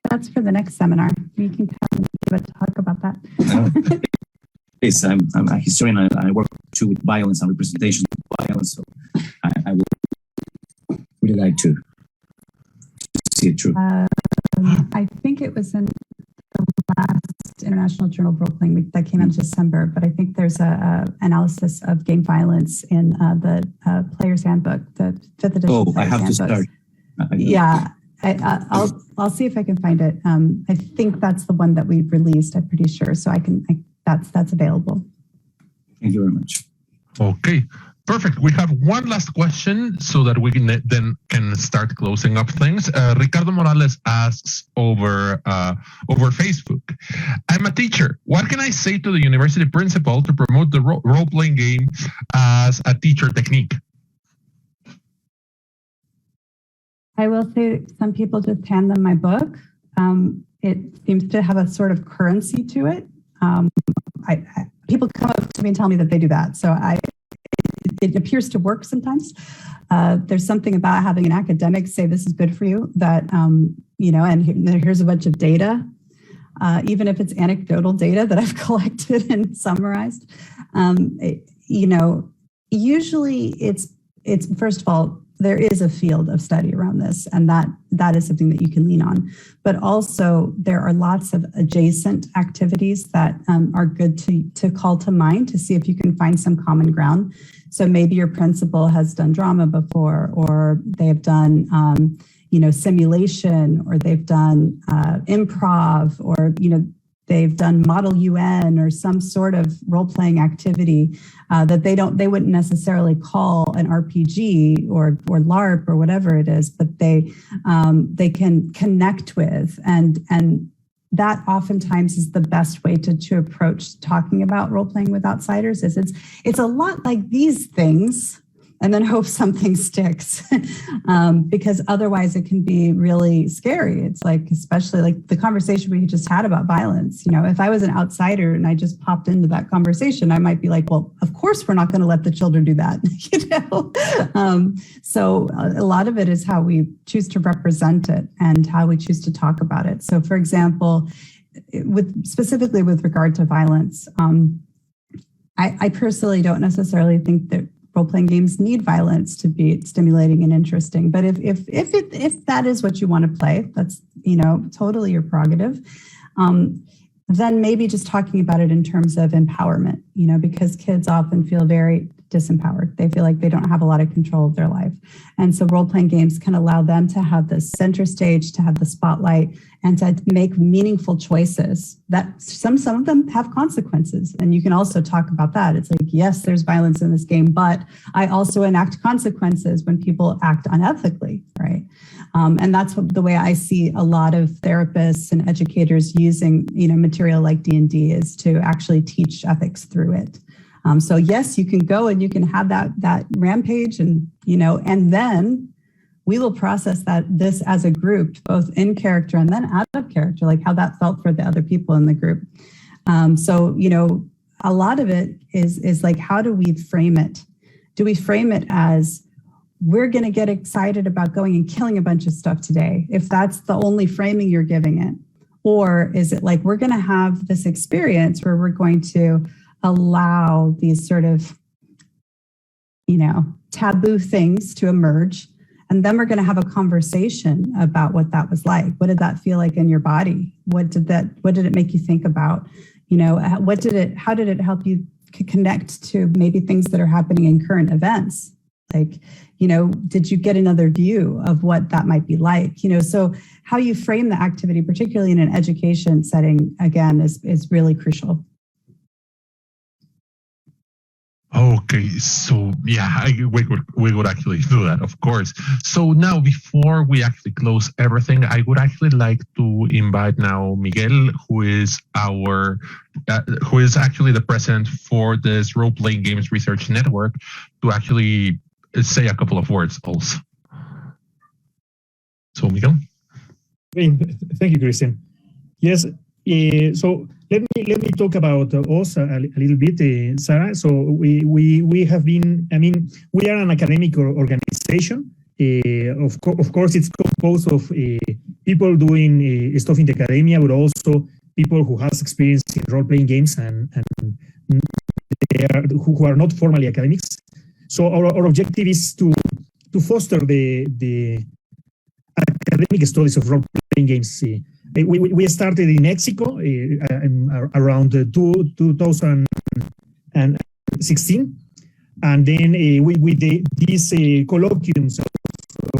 That's for the next seminar. We can come and give a talk about that. Yes, I'm a historian. I work too with violence and representation of violence. So I would really like to see it through. I think it was in the last International Journal of Role-Playing Week that came out in December, but I think there's a analysis of game violence in the Player's Handbook, the 5th edition. Oh, I have to start. Yeah. I'll see if I can find it. I think that's the one that we've released. I'm pretty sure. So that's available. Thank you very much. Okay. Perfect. We have one last question so that we can start closing up things. Ricardo Morales asks over Facebook. I'm a teacher. What can I say to the university principal to promote the role-playing game as a teacher technique? I will say some people just hand them my book. It seems to have a sort of currency to it. People come up to me and tell me that they do that. So it appears to work sometimes. There's something about having an academic say this is good for you that, and here's a bunch of data, even if it's anecdotal data that I've collected and summarized. Usually it's first of all, there is a field of study around this, and that is something that you can lean on. But also, there are lots of adjacent activities that are good to call to mind to see if you can find some common ground. So maybe your principal has done drama before, or they have done simulation, or they've done improv, or they've done Model UN or some sort of role-playing activity that they wouldn't necessarily call an RPG or LARP or whatever it is, but they can connect with, and that oftentimes is the best way to approach talking about role-playing with outsiders. Is it's a lot like these things, and then hope something sticks, because otherwise it can be really scary. It's like, especially like the conversation we just had about violence. If I was an outsider and I just popped into that conversation, I might be like, well, of course we're not going to let the children do that. So a lot of it is how we choose to represent it and how we choose to talk about it. So, for example, specifically with regard to violence, I personally don't necessarily think that role-playing games need violence to be stimulating and interesting. But if that is what you want to play, that's totally your prerogative. Then maybe just talking about it in terms of empowerment, because kids often feel very disempowered. They feel like they don't have a lot of control of their life. And so role-playing games can allow them to have the center stage, to have the spotlight, and to make meaningful choices that some of them have consequences. And you can also talk about that. It's like, yes, there's violence in this game, but I also enact consequences when people act unethically, right? And that's the way I see a lot of therapists and educators using, material like D&D, is to actually teach ethics through it. So yes, you can go and you can have that rampage, and then we will process this as a group, both in character and then out of character, like how that felt for the other people in the group. So a lot of it is like, how do we frame it? Do we frame it as, we're going to get excited about going and killing a bunch of stuff today, if that's the only framing you're giving it? Or is it like, we're going to have this experience where we're going to allow these sort of, taboo things to emerge, and then we're going to have a conversation about what that was like. What did that feel like in your body? What did it make you think about? How did it help you connect to maybe things that are happening in current events? Like, did you get another view of what that might be like? So how you frame the activity, particularly in an education setting, again, is really crucial. Okay, so yeah, we would actually do that, of course. So now, before we actually close everything, I would actually like to invite now Miguel, who is actually the president for this Role-Playing Games Research Network, to actually say a couple of words also. So, Miguel. Thank you, Christian. Yes. So let me talk about us a little bit, Sarah. So we have been, we are an academic organization. Of course, it's composed of people doing stuff in the academia, but also people who has experience in role-playing games and who are not formally academics. So our objective is to foster the academic studies of role-playing games. We started in Mexico around 2016, and then we did these colloquiums of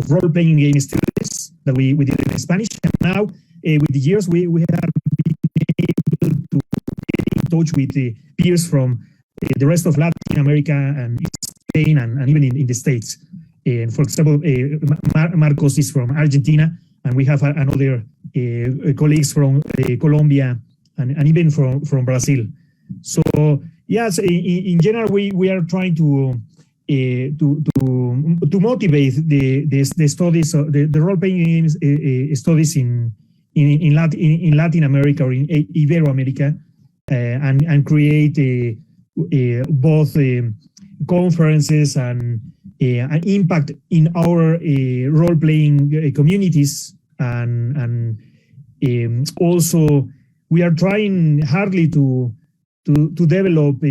role-playing game studies that we did in Spanish, and now with the years we have been able to get in touch with peers from the rest of Latin America and Spain and even in the States. And for example, Marcos is from Argentina, and we have another colleagues from Colombia and even from Brazil. So yes, in general, we are trying to motivate the studies, the role-playing games studies in Latin America or in Iberoamerica, and create both conferences and impact in our role-playing communities, and also we are trying hardly to develop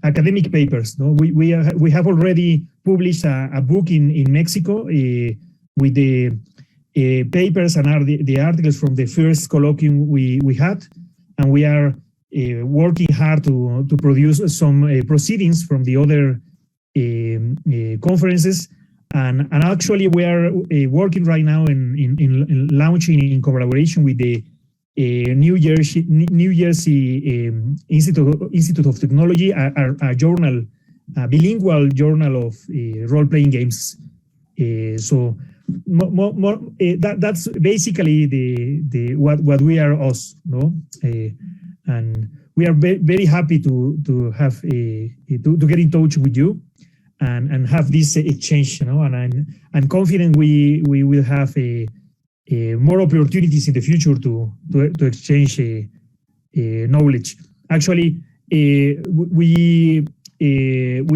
academic papers. No, we have already published a book in Mexico with the papers and the articles from the first colloquium we had, and we are working hard to produce some proceedings from the other conferences, and actually we are working right now in launching in collaboration with the New Jersey Institute of Technology, a journal, a bilingual journal of role-playing games. So that's basically the what we are us, no? And we are very happy to have to get in touch with you and have this exchange, you know. And I'm confident we will have more opportunities in the future to exchange knowledge. Actually, we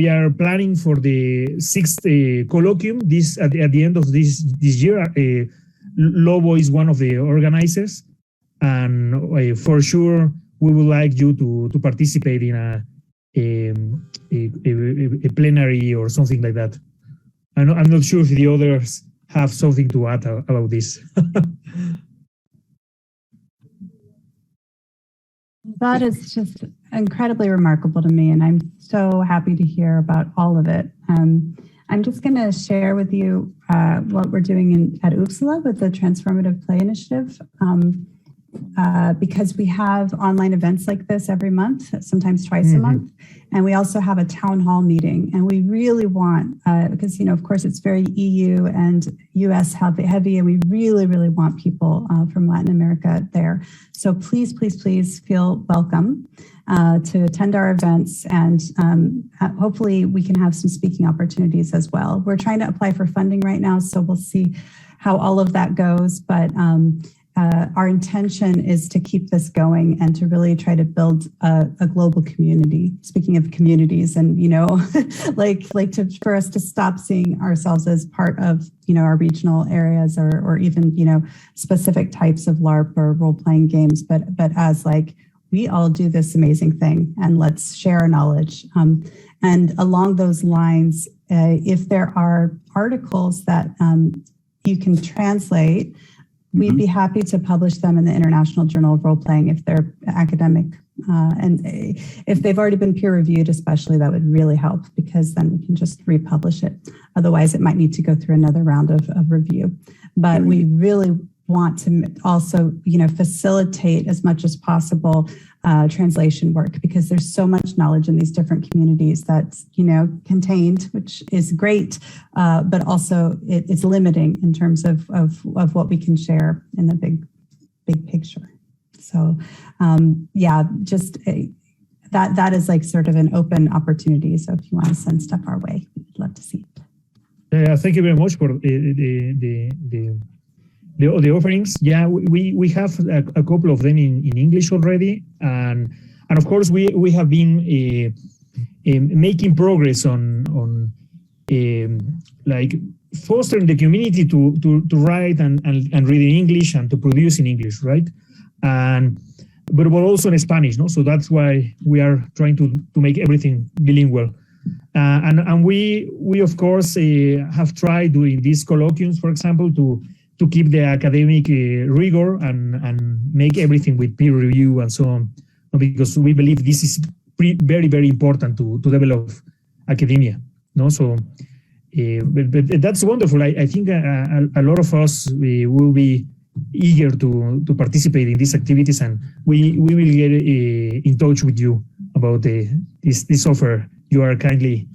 are planning for the 6th colloquium at the end of this year. Lobo is one of the organizers, and for sure we would like you to participate in a plenary or something like that. I'm not sure if the others have something to add about this. That is just incredibly remarkable to me, and I'm so happy to hear about all of it. I'm just going to share with you what we're doing at Uppsala with the Transformative Play Initiative, because we have online events like this every month, sometimes twice a month. And we also have a town hall meeting. And we really want, because, you know, of course, it's very EU and US heavy, and we really, really want people from Latin America there. So please, please, please feel welcome to attend our events. And hopefully we can have some speaking opportunities as well. We're trying to apply for funding right now, so we'll see how all of that goes. But our intention is to keep this going and to really try to build a global community. Speaking of communities, and, you know, for us to stop seeing ourselves as part of, you know, our regional areas or even, you know, specific types of LARP or role-playing games, but as like, we all do this amazing thing, and let's share our knowledge. And along those lines, if there are articles that you can translate, we'd be happy to publish them in the International Journal of Role-Playing if they're academic. And if they've already been peer-reviewed, especially, that would really help, because then we can just republish it. Otherwise, it might need to go through another round of review. But we really want to also, you know, facilitate as much as possible translation work, because there's so much knowledge in these different communities that's, you know, contained, which is great, but also it's limiting in terms of what we can share in the big picture. So yeah, just that is like sort of an open opportunity. So if you want to send stuff our way, we'd love to see it. Yeah, thank you very much for the offerings. Yeah, we have a couple of them in English already, and of course we have been making progress on like fostering the community to write and read in English and to produce in English, right? But also in Spanish, no? So that's why we are trying to make everything bilingual. And we of course have tried during these colloquiums, for example, to keep the academic rigor and make everything with peer review and so on, because we believe this is very, very important to develop academia. No, so but that's wonderful. I think a lot of us will be eager to participate in these activities, and we will get in touch with you about this offer you are kindly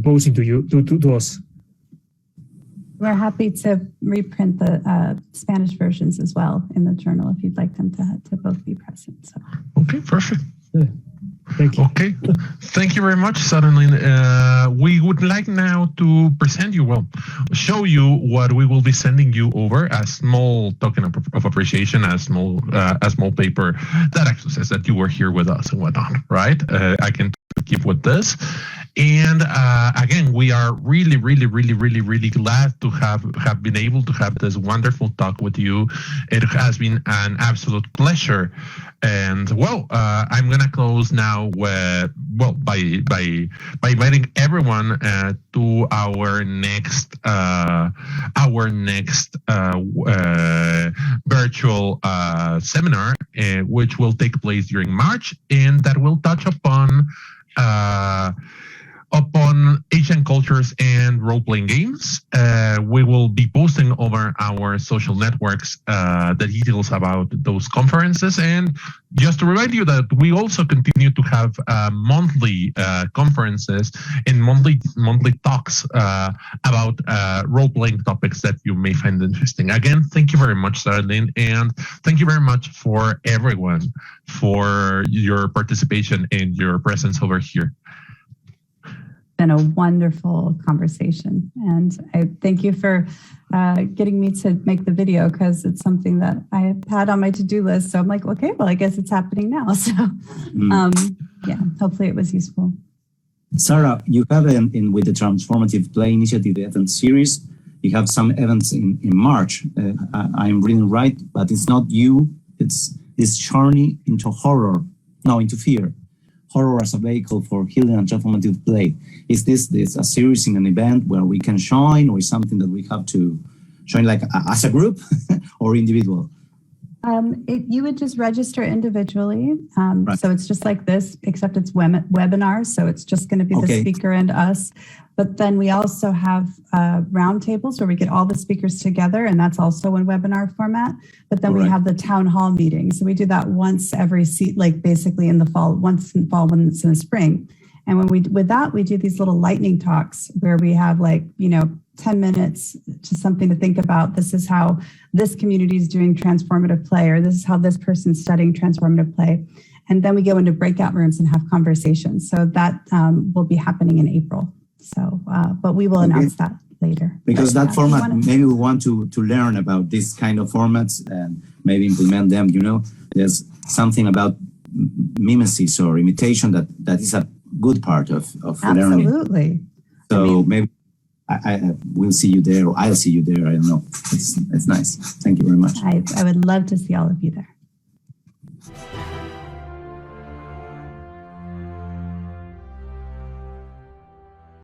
posing to you to us. We're happy to reprint the Spanish versions as well in the journal if you'd like them to both be present. So. Okay, perfect. Yeah. Thank you. Okay, thank you very much, Suddenly. We would like now to present you, show you what we will be sending you over, a small token of appreciation, a small paper that actually says that you were here with us and whatnot, right? I can keep with this. And again, we are really, really, really, really, really glad to have been able to have this wonderful talk with you. It has been an absolute pleasure. And I'm gonna close now with by inviting everyone to our next virtual seminar, which will take place during March, and that will touch upon Asian cultures and role-playing games. We will be posting over our social networks the details about those conferences. And just to remind you that we also continue to have monthly conferences and monthly talks about role-playing topics that you may find interesting. Again, thank you very much, Sarah Lynne, and thank you very much for everyone for your participation and your presence over here. Been a wonderful conversation, and I thank you for getting me to make the video, because it's something that I had on my to-do list. So I'm like, okay, well, I guess it's happening now. So yeah, hopefully it was useful. Sarah, you have with the Transformative Play Initiative event series, you have some events in March. I'm reading right, but it's not you. It's this journey into fear. Horror as a vehicle for healing and transformative play. Is this a series in an event where we can join, or is something that we have to join like as a group or individual? You would just register individually. Right. So it's just like this, except it's webinars. So it's just going to be the speaker and us. But then we also have roundtables where we get all the speakers together, and that's also in webinar format. But then we have the town hall meetings. So we do that once every basically in the fall, once in fall, once in the spring. And when we do these little lightning talks where we have 10 minutes to something to think about. This is how this community is doing transformative play, or this is how this person's studying transformative play. And then we go into breakout rooms and have conversations. So that will be happening in April. So, but we will announce that later. Because that format, maybe we want to learn about this kind of formats and maybe implement them. There's something about mimesis or imitation that is a good part of learning. Absolutely. So maybe I will see you there, or I'll see you there. I don't know. It's nice. Thank you very much. I would love to see all of you there.